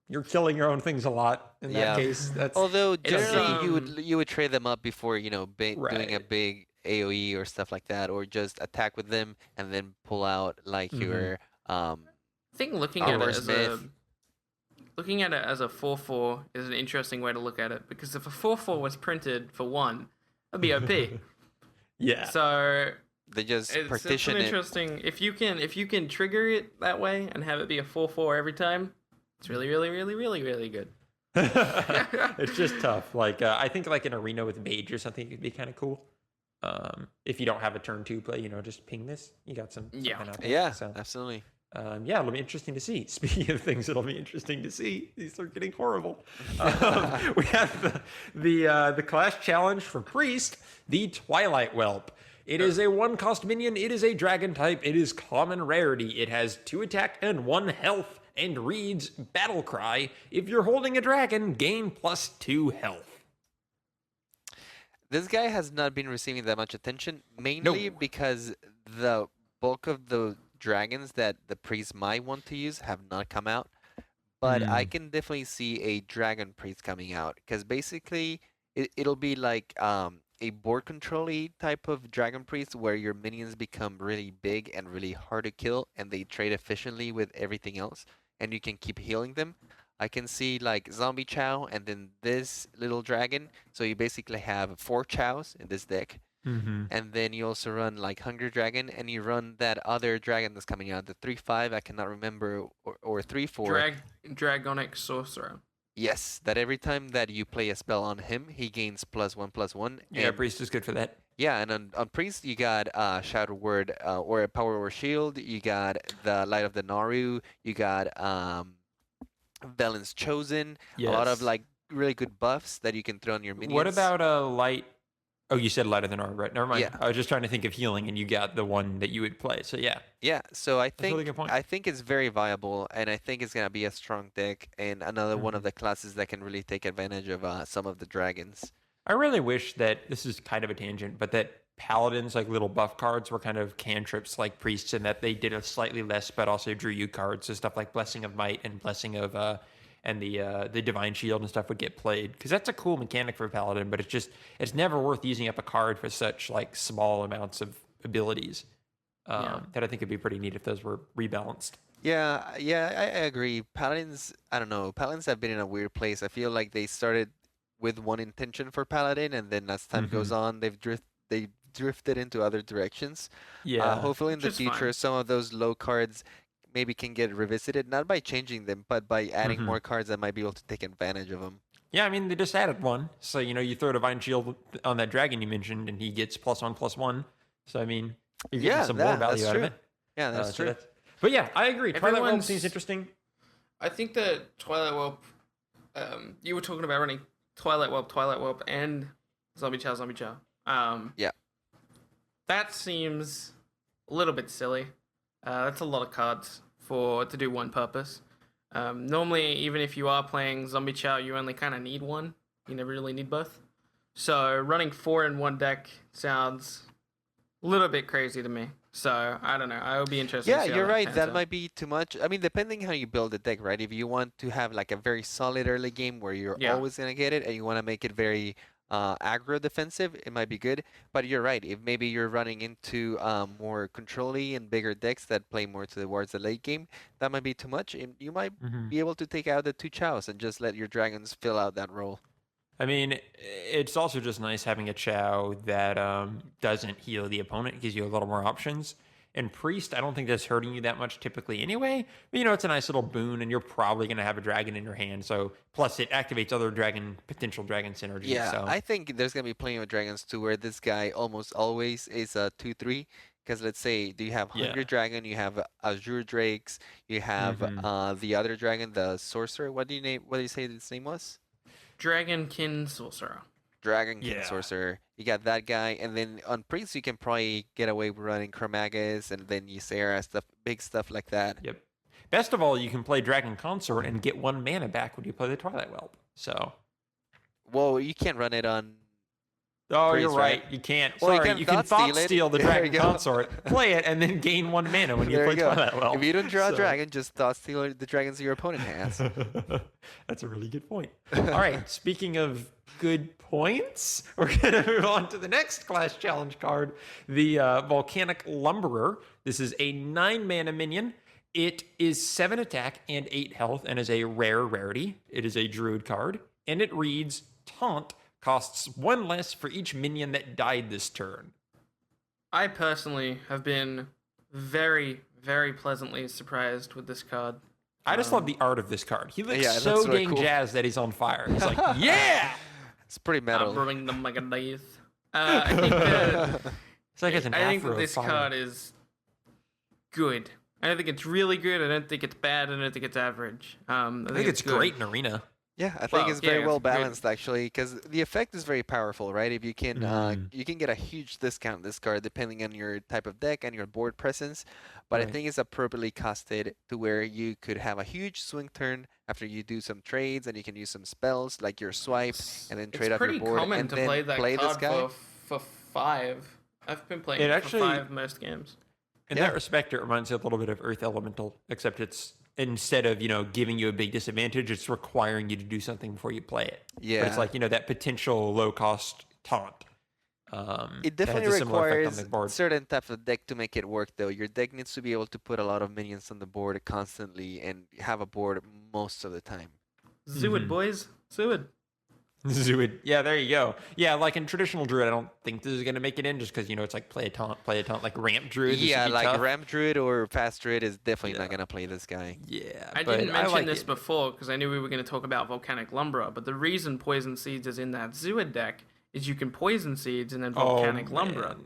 Speaker 2: you're killing your own things a lot in that case.
Speaker 4: Although, generally, you would trade them up before, doing a big AoE or stuff like that, or just attack with them and then pull out, like, your...
Speaker 3: I think looking at it as a 4/4 is an interesting way to look at it, because if a 4/4 was printed for 1, that'd be OP.
Speaker 2: Yeah.
Speaker 3: So...
Speaker 4: They just partition
Speaker 3: it's interesting. If you can trigger it that way and have it be a 4/4 every time, it's really, really, really, really, really good.
Speaker 2: It's just tough. Like I think like an arena with mage or something could be kind of cool. If you don't have a turn 2 play, just ping this. You got some.
Speaker 4: Yeah. So absolutely.
Speaker 2: It'll be interesting to see. Speaking of things that'll be interesting to see, these are getting horrible. We have the class challenge for Priest, the Twilight Whelp. It is a 1-cost minion. It is a dragon type. It is common rarity. It has 2 attack and 1 health, and reads Battle Cry. If you're holding a dragon, gain +2 health.
Speaker 4: This guy has not been receiving that much attention, mainly because the bulk of the dragons that the priest might want to use have not come out. But I can definitely see a dragon priest coming out, because basically it'll be like a board control-y type of dragon priest where your minions become really big and really hard to kill, and they trade efficiently with everything else, and you can keep healing them. I can see like Zombie Chow and then this little dragon. So you basically have 4 Chows in this deck. And then you also run like Hunger Dragon, and you run that other dragon that's coming out, the 3/5, I cannot remember, or 3/4.
Speaker 3: Dragonic Sorcerer.
Speaker 4: Yes, that every time that you play a spell on him, he gains +1/+1.
Speaker 2: Yeah, Priest is good for that.
Speaker 4: Yeah, and on Priest, you got Shadow Word or a Power or Shield. You got the Light of the Naru. You got Velen's Chosen. Yes. A lot of like really good buffs that you can throw on your minions.
Speaker 2: What about a Light Oh, you said lighter than Orb, right? Never mind.
Speaker 4: Yeah.
Speaker 2: I was just trying to think of healing, and you got the one that you would play. So yeah.
Speaker 4: Yeah, so I
Speaker 2: That's a really
Speaker 4: think
Speaker 2: good point.
Speaker 4: I think it's very viable, and I think it's gonna be a strong deck and another one of the classes that can really take advantage of some of the dragons.
Speaker 2: I really wish that this is kind of a tangent, but that paladins, like little buff cards, were kind of cantrips like priests, and that they did a slightly less, but also drew you cards. So stuff like Blessing of Might and Blessing of and the Divine Shield and stuff would get played, because that's a cool mechanic for a paladin. But it's never worth using up a card for such like small amounts of abilities. That I think would be pretty neat if those were rebalanced.
Speaker 4: Yeah, I agree. Paladins, I don't know. Paladins have been in a weird place. I feel like they started with one intention for Paladin, and then as time goes on, they drifted into other directions.
Speaker 2: Yeah.
Speaker 4: Hopefully in the future, some of those low cards maybe can get revisited, not by changing them, but by adding more cards that might be able to take advantage of them.
Speaker 2: Yeah, I mean, they just added one. So, you throw Divine Shield on that dragon you mentioned, and he gets +1/+1. So, I mean, you're getting some more value out of it.
Speaker 4: Yeah, that's true.
Speaker 2: But yeah, I agree. Twilight Whelp seems interesting.
Speaker 3: I think that Twilight Whelp, you were talking about running Twilight Whelp, and Zombie Chow.
Speaker 4: Yeah.
Speaker 3: That seems a little bit silly. That's a lot of cards to do one purpose. Normally, even if you are playing Zombie Chow, you only kind of need one. You never really need both. So running 4 in one deck sounds a little bit crazy to me. So I don't know. I would be interested.
Speaker 4: Yeah,
Speaker 3: to see
Speaker 4: you're
Speaker 3: how
Speaker 4: right.
Speaker 3: pans
Speaker 4: That
Speaker 3: out.
Speaker 4: might be too much. I mean, depending how you build the deck, right? If you want to have like a very solid early game where you're always gonna get it, and you want to make it very aggro defensive, it might be good. But you're right. If maybe you're running into more control-y and bigger decks that play more towards the late game, that might be too much. And you might be able to take out the 2 chows and just let your dragons fill out that role.
Speaker 2: I mean, it's also just nice having a Chow that doesn't heal the opponent. It gives you a little more options. And Priest, I don't think that's hurting you that much typically anyway. But, it's a nice little boon, and you're probably going to have a dragon in your hand. So, plus it activates other potential dragon synergy.
Speaker 4: Yeah,
Speaker 2: so.
Speaker 4: I think there's going to be plenty of dragons too, where this guy almost always is a 2/3. Because let's say, do you have Hungry Dragon, you have Azure Drakes, you have the other dragon, the Sorcerer. What do you say his name was?
Speaker 3: Dragonkin Sorcerer.
Speaker 4: Dragonkin Sorcerer. You got that guy, and then on Priest you can probably get away with running Chromagus and then Ysera, big stuff like that.
Speaker 2: Yep. Best of all, you can play Dragon Consort and get 1 mana back when you play the Twilight Whelp. So.
Speaker 4: Whoa, you can't run it on.
Speaker 2: Oh,
Speaker 4: Priest,
Speaker 2: you're right. You can't.
Speaker 4: Well,
Speaker 2: Sorry, you can thought steal the Dragon Consort, play it, and then gain 1 mana when you play Twilight Whelp.
Speaker 4: If you don't draw a dragon, just thought steal the dragons your opponent has.
Speaker 2: That's a really good point. All right, speaking of good points, we're going to move on to the next class challenge card, the Volcanic Lumberer. This is a 9 mana minion. It is 7 attack and 8 health and is a rarity. It is a druid card, and it reads Taunt. Costs 1 less for each minion that died this turn.
Speaker 3: I personally have been very, very pleasantly surprised with this card.
Speaker 2: I just love the art of this card. He looks so dang cool. Jazzed that he's on fire. He's like, yeah!
Speaker 4: It's pretty metal.
Speaker 3: I'm bringing them like a knife. I think that,
Speaker 2: it's like it's an
Speaker 3: I think
Speaker 2: afro
Speaker 3: that this
Speaker 2: fire.
Speaker 3: card is good. I don't think it's really good. I don't think it's bad. I don't think it's average.
Speaker 2: I think it's
Speaker 3: good.
Speaker 2: great in Arena.
Speaker 4: Yeah, I think it's very well balanced actually, because the effect is very powerful, right? If you can, you can get a huge discount this card depending on your type of deck and your board presence. But I think it's appropriately costed to where you could have a huge swing turn after you do some trades, and you can use some spells like your swipe, and then trade off your board, and then play this guy.
Speaker 3: For 5. I've been playing it for 5 most games.
Speaker 2: In that respect, it reminds me a little bit of Earth Elemental, except it's instead of giving you a big disadvantage, it's requiring you to do something before you play it.
Speaker 4: Yeah,
Speaker 2: but it's like that potential low cost taunt.
Speaker 4: It definitely requires a certain type of deck to make it work, though. Your deck needs to be able to put a lot of minions on the board constantly and have a board most of the time.
Speaker 3: Zooid, boys. Zooid.
Speaker 2: Zooid. Yeah, there you go. Yeah, like in traditional Druid, I don't think this is going to make it in just because, it's like play a taunt, like Ramp Druid.
Speaker 4: Yeah, like
Speaker 2: tough.
Speaker 4: Ramp Druid or Fast Druid is definitely not going to play this guy.
Speaker 2: Yeah,
Speaker 3: I didn't mention this before because I knew we were going to talk about Volcanic Lumberer, but the reason Poison Seeds is in that Zooid deck is you can Poison Seeds and then Volcanic Lumberer.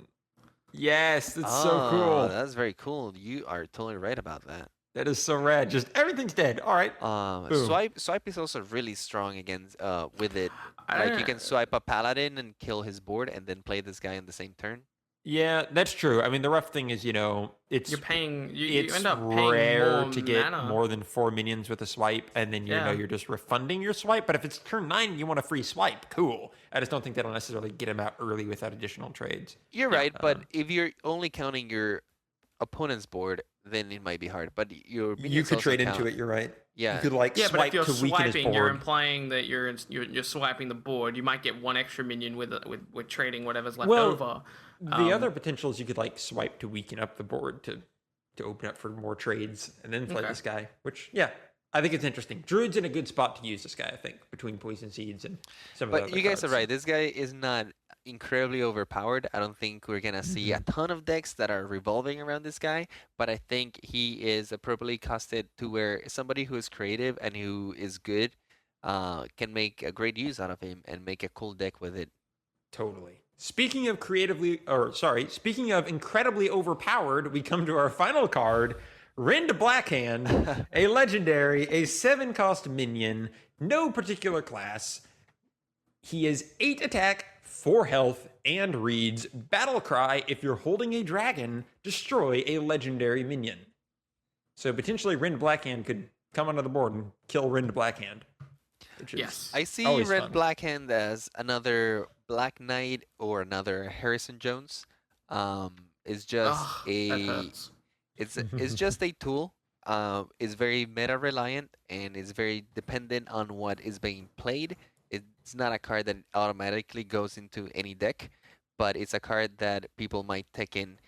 Speaker 2: Yes, that's so cool.
Speaker 4: That's very cool. You are totally right about that.
Speaker 2: That is so rad. Just everything's dead. All right.
Speaker 4: Swipe is also really strong against with it. Like you can swipe a paladin and kill his board, and then play this guy on the same turn.
Speaker 2: Yeah, that's true. I mean, the rough thing is, you
Speaker 3: you're paying. You
Speaker 2: it's
Speaker 3: end up paying
Speaker 2: rare
Speaker 3: more
Speaker 2: to get
Speaker 3: mana.
Speaker 2: more than 4 minions with a swipe, and then you're just refunding your swipe. But if it's turn 9 and you want a free swipe, cool. I just don't think that'll necessarily get him out early without additional trades.
Speaker 4: You're right, but if you're only counting your opponent's board, then it might be hard. But you
Speaker 2: could trade into it. You're right.
Speaker 4: Yeah.
Speaker 2: You could swipe
Speaker 3: but if you're
Speaker 2: to weaken his
Speaker 3: swiping,
Speaker 2: board.
Speaker 3: you're implying that you're swiping the board. You might get one extra minion with trading whatever's left over.
Speaker 2: The other potential is you could swipe to weaken up the board to open up for more trades and then play this guy. Which I think it's interesting. Druid's in a good spot to use this guy. I think between Poison Seeds and some of the other
Speaker 4: But you guys
Speaker 2: cards.
Speaker 4: are right. This guy is not incredibly overpowered. I don't think we're gonna see a ton of decks that are revolving around this guy, but I think he is appropriately costed to where somebody who is creative and who is good can make a great use out of him and make a cool deck with it.
Speaker 2: Totally. Speaking of incredibly overpowered, we come to our final card, Rend Blackhand, a legendary, a 7-cost minion, no particular class. He is 8 attack, 4 health, and reads Battle Cry. If you're holding a dragon, destroy a legendary minion. So potentially Rend Blackhand could come onto the board and kill Rend Blackhand.
Speaker 3: Yes.
Speaker 4: I see
Speaker 2: always
Speaker 4: Red
Speaker 2: fun.
Speaker 4: Blackhand as another Black Knight or another Harrison Jones. It's just
Speaker 3: that hurts.
Speaker 4: it's just a tool. It's very meta reliant and it's very dependent on what is being played. It's not a card that automatically goes into any deck, but it's a card that people might take in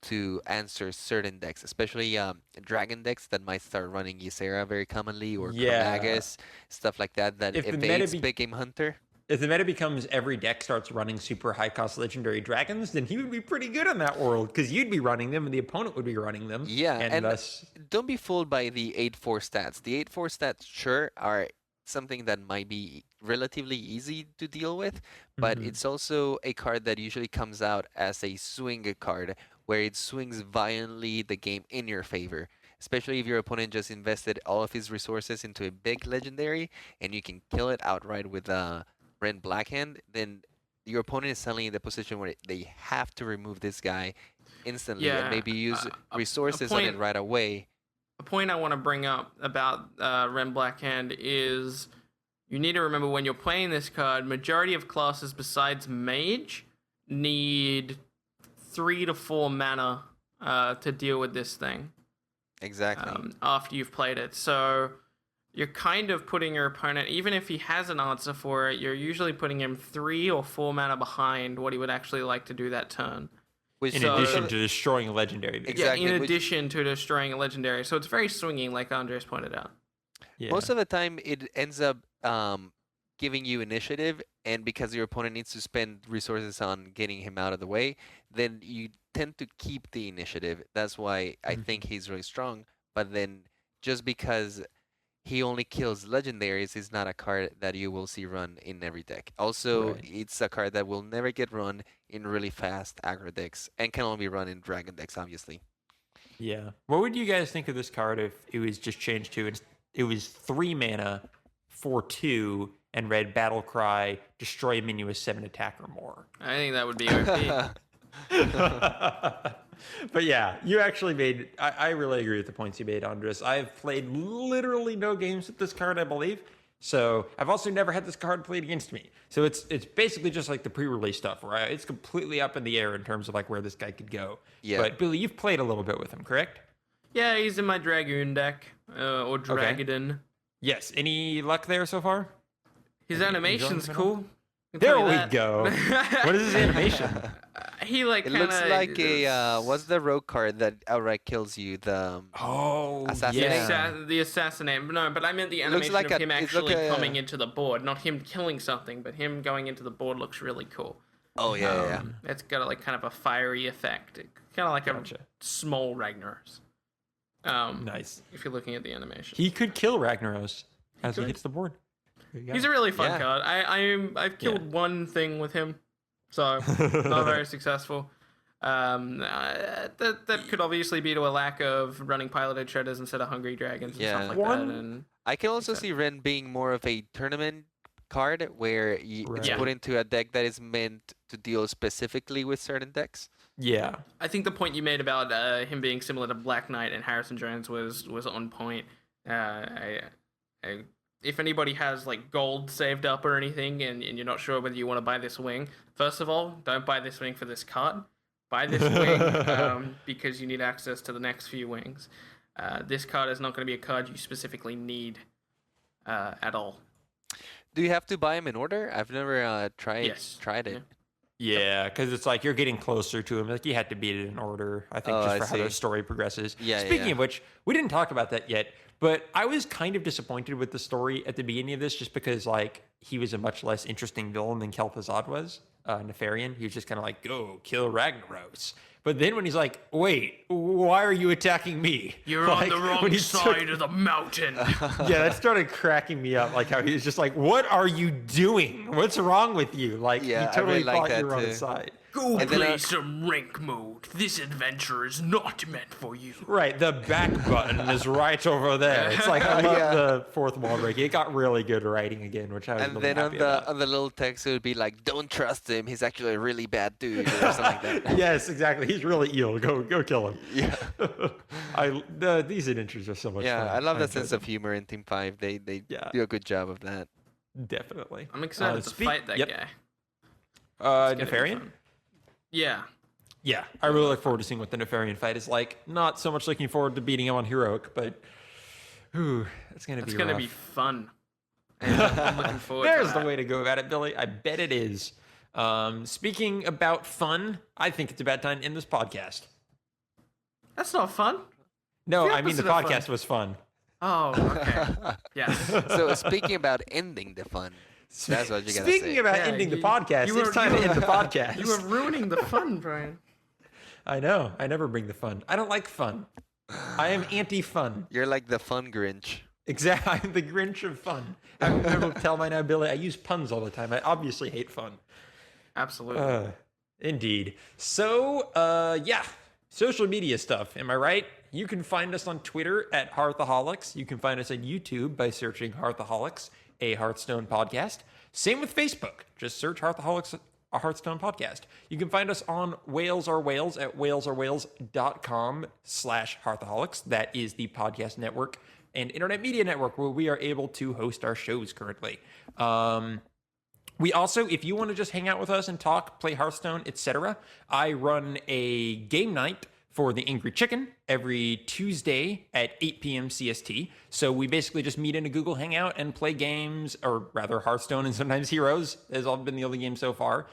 Speaker 4: to answer certain decks, especially dragon decks that might start running Ysera very commonly or Chromagus, stuff like that, that evades Big Game Hunter.
Speaker 2: If the meta becomes every deck starts running super high-cost legendary dragons, then he would be pretty good in that world, because you'd be running them and the opponent would be running them.
Speaker 4: Yeah, and
Speaker 2: thus...
Speaker 4: don't be fooled by the 8-4 stats. The 8-4 stats, sure, are something that might be relatively easy to deal with, but it's also a card that usually comes out as a swing card, where it swings violently the game in your favor. Especially if your opponent just invested all of his resources into a big legendary, and you can kill it outright with Rend Blackhand, then your opponent is suddenly in the position where they have to remove this guy instantly and maybe use resources on it right away.
Speaker 3: A point I want to bring up about Rend Blackhand is you need to remember when you're playing this card, majority of classes besides Mage need 3 to 4 mana to deal with this thing.
Speaker 4: Exactly.
Speaker 3: After you've played it. So you're kind of putting your opponent, even if he has an answer for it, you're usually putting him 3 or 4 mana behind what he would actually like to do that turn.
Speaker 2: In addition to destroying a legendary.
Speaker 4: Exactly.
Speaker 3: Yeah, in addition to destroying a legendary. So it's very swinging, like Andres pointed out.
Speaker 2: Yeah.
Speaker 4: Most of the time, it ends up giving you initiative, and because your opponent needs to spend resources on getting him out of the way, then you tend to keep the initiative. That's why I think he's really strong. But then, just because he only kills legendaries is not a card that you will see run in every deck. Also, it's a card that will never get run in really fast aggro decks, and can only be run in dragon decks, obviously.
Speaker 2: Yeah. What would you guys think of this card if it was just changed to it was 3 mana for 2 and read Battle Cry, destroy a minion with 7 attack or more?
Speaker 3: I think that would be OP.
Speaker 2: But yeah, you actually made... I really agree with the points you made, Andres. I've played literally no games with this card, I believe. So I've also never had this card played against me. So it's basically just like the pre-release stuff, right? It's completely up in the air in terms of where this guy could go.
Speaker 4: Yeah.
Speaker 2: But Billy, you've played a little bit with him, correct?
Speaker 3: Yeah, he's in my Dragoon deck, or Dragadin.
Speaker 2: Yes. Any luck there so far?
Speaker 3: His animation's cool.
Speaker 2: There we go. What is his animation?
Speaker 3: He
Speaker 4: It looks like a what's the rogue card that outright kills you? The assassinate.
Speaker 2: Yeah.
Speaker 3: The assassinate. No, but I meant the animation
Speaker 4: like
Speaker 3: of him actually coming into the board, not him killing something, but him going into the board looks really cool.
Speaker 4: Oh yeah.
Speaker 3: It's got kind of a fiery effect, kind of like a small Ragnaros.
Speaker 2: Nice.
Speaker 3: If you're looking at the animation,
Speaker 2: He could kill Ragnaros as he hits the board.
Speaker 3: he's a really fun card. I've killed one thing with him, so not very successful. That could obviously be to a lack of running piloted shredders instead of hungry dragons and stuff like that. And
Speaker 4: I can also see Ren being more of a tournament card where it's put into a deck that is meant to deal specifically with certain decks.
Speaker 2: Yeah.
Speaker 3: I think the point you made about him being similar to Black Knight and Harrison Jones was on point. If anybody has like gold saved up or anything and you're not sure whether you want to buy this wing, first of all, don't buy this wing for this card. Buy this wing because you need access to the next few wings. This card is not going to be a card you specifically need at all.
Speaker 4: Do you have to buy them in order? I've never tried it.
Speaker 2: Yeah, because it's like you're getting closer to him. Like you had to beat it in order, I think, just for how the story progresses. Speaking of which, we didn't talk about that yet, but I was kind of disappointed with the story at the beginning of this just because like he was a much less interesting villain than Kel'Thuzad was. Nefarian. He was just kind of like, go kill Ragnaros. But then when he's like, wait, why are you attacking me?
Speaker 3: You're
Speaker 2: like,
Speaker 3: on the wrong side of the mountain.
Speaker 2: Yeah, that started cracking me up. Like how he was just like, what are you doing? What's wrong with you? Like, he totally thought you were on his side.
Speaker 3: Go play some rank mode. This adventure is not meant for you.
Speaker 2: Right, the back button is right over there. It's like, I love the fourth wall break. It got really good writing again, which I was really happy about.
Speaker 4: On the little text, it would be like, don't trust him. He's actually a really bad dude, or something like that.
Speaker 2: Yes, exactly. He's really ill. Go kill him.
Speaker 4: Yeah.
Speaker 2: These adventures are so much fun.
Speaker 4: Yeah, I love that sense of humor in Team 5. They do a good job of that.
Speaker 2: Definitely.
Speaker 3: I'm excited to fight that guy.
Speaker 2: Nefarian?
Speaker 3: Yeah.
Speaker 2: Yeah, I really look forward to seeing what the Nefarian fight is like. Not so much looking forward to beating him on Heroic, but it's going to be rough.
Speaker 3: It's going to be fun. And I'm looking forward to that.
Speaker 2: There's the way to go about it, Billy. I bet it is. Speaking about fun, I think it's about time to end this podcast.
Speaker 3: That's not fun.
Speaker 2: No, I mean the podcast was fun.
Speaker 3: Oh, okay. Yes.
Speaker 4: So speaking about ending the fun, that's what you gotta say.
Speaker 2: Speaking about ending the podcast, it's time to end the podcast.
Speaker 3: You are ruining the fun, Brian.
Speaker 2: I know. I never bring the fun. I don't like fun. I am anti-fun.
Speaker 4: You're like the fun Grinch.
Speaker 2: Exactly. I'm the Grinch of fun. I'm able to tell by now, Billy, I use puns all the time. I obviously hate fun.
Speaker 3: Absolutely.
Speaker 2: Indeed. So, social media stuff. Am I right? You can find us on Twitter at Hearthaholics. You can find us on YouTube by searching Hearthaholics, a Hearthstone podcast. Same with Facebook. Just search Hearthaholics, a Hearthstone podcast. You can find us on Whales Are Whales at whalesareWhales.com/Hearthaholics. That is the podcast network and internet media network where we are able to host our shows currently. We also, if you want to just hang out with us and talk, play Hearthstone, etc., I run a game night for the Angry Chicken every Tuesday at 8 p.m. CST. So we basically just meet in a Google Hangout and play games, or rather Hearthstone and sometimes Heroes has all been the only game so far,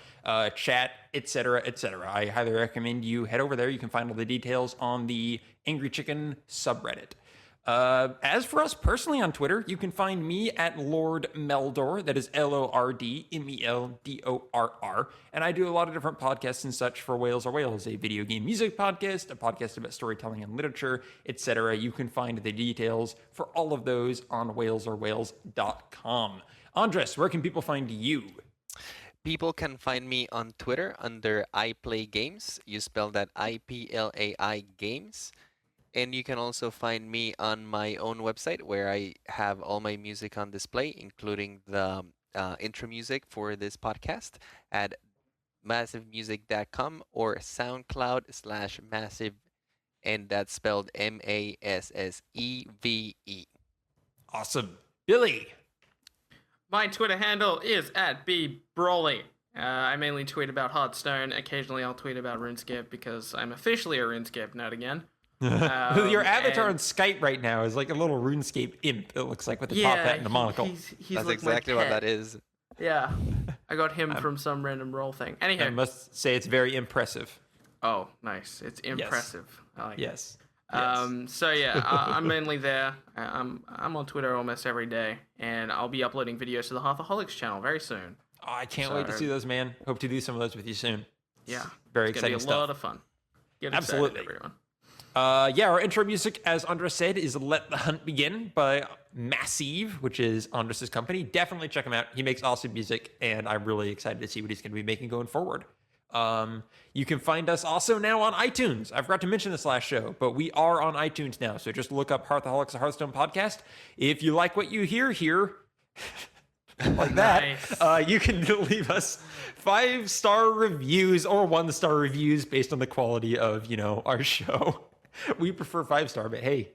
Speaker 2: chat, etc., etc. I highly recommend you head over there. You can find all the details on the Angry Chicken subreddit. As for us personally on Twitter, you can find me at Lord Meldorr. That is LordMeldorr. And I do a lot of different podcasts and such for Whales Are Whales, a video game music podcast, a podcast about storytelling and literature, etc. You can find the details for all of those on whalesareWhales.com. Andres, where can people find you?
Speaker 4: People can find me on Twitter under IplaiGames. You spell that IPLAI Games. And you can also find me on my own website where I have all my music on display, including the intro music for this podcast at massivemusic.com or SoundCloud/massive, and that's spelled MASSEVE.
Speaker 2: Awesome. Billy.
Speaker 3: My Twitter handle is at @BBrawly. I mainly tweet about Hearthstone. Occasionally I'll tweet about RuneScape because I'm officially a RuneScape nerd again.
Speaker 2: Your avatar on Skype right now is like a little RuneScape imp, it looks like, with the top hat and the monocle.
Speaker 3: He's
Speaker 4: That's
Speaker 3: like
Speaker 4: exactly what that is.
Speaker 3: Yeah. I got him from some random role thing. Anyhow.
Speaker 2: I must say it's very impressive.
Speaker 3: Oh, nice. It's impressive.
Speaker 2: Yes.
Speaker 3: I like
Speaker 2: yes.
Speaker 3: it. So yeah, I'm mainly there. I'm on Twitter almost every day, and I'll be uploading videos to the Hearthaholics channel very soon.
Speaker 2: Oh, I can't wait to see those, man. Hope to do some of those with you soon.
Speaker 3: Yeah.
Speaker 2: Very exciting
Speaker 3: stuff.
Speaker 2: stuff.
Speaker 3: A lot of fun. Get
Speaker 2: Absolutely.
Speaker 3: excited, everyone.
Speaker 2: Our intro music, as Andres said, is Let the Hunt Begin by Massive, which is Andres' company. Definitely check him out. He makes awesome music, and I'm really excited to see what he's going to be making going forward. You can find us also now on iTunes. I forgot to mention this last show, but we are on iTunes now. So just look up Hearthaholics, a Hearthstone podcast. If you like what you hear here, like that,
Speaker 3: Nice.
Speaker 2: you can leave us 5-star reviews or 1-star reviews based on the quality of, our show. We prefer 5-star, but hey,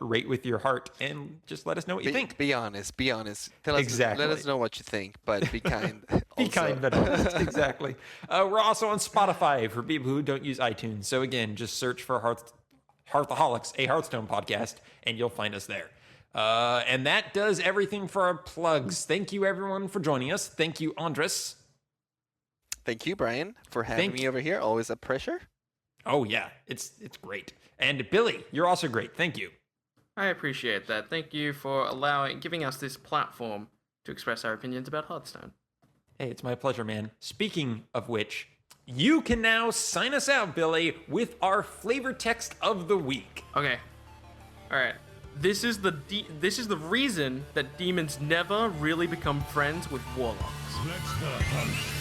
Speaker 2: rate with your heart and just let us know what you think.
Speaker 4: Be honest. Be honest. Let us know what you think, but be kind.
Speaker 2: Be kind, but honest. Exactly. We're also on Spotify for people who don't use iTunes. So again, just search for Hearthaholics, a Hearthstone podcast, and you'll find us there. And that does everything for our plugs. Thank you, everyone, for joining us. Thank you, Andres.
Speaker 4: Thank you, Bryan, for having me over here. Always a pleasure.
Speaker 2: Oh, yeah. It's great. And Billy, you're also great. Thank you.
Speaker 3: I appreciate that. Thank you for giving us this platform to express our opinions about Hearthstone.
Speaker 2: Hey, it's my pleasure, man. Speaking of which, you can now sign us out, Billy, with our flavor text of the week.
Speaker 3: Okay. All right. This is the reason that demons never really become friends with warlocks.
Speaker 1: Let's the hunt.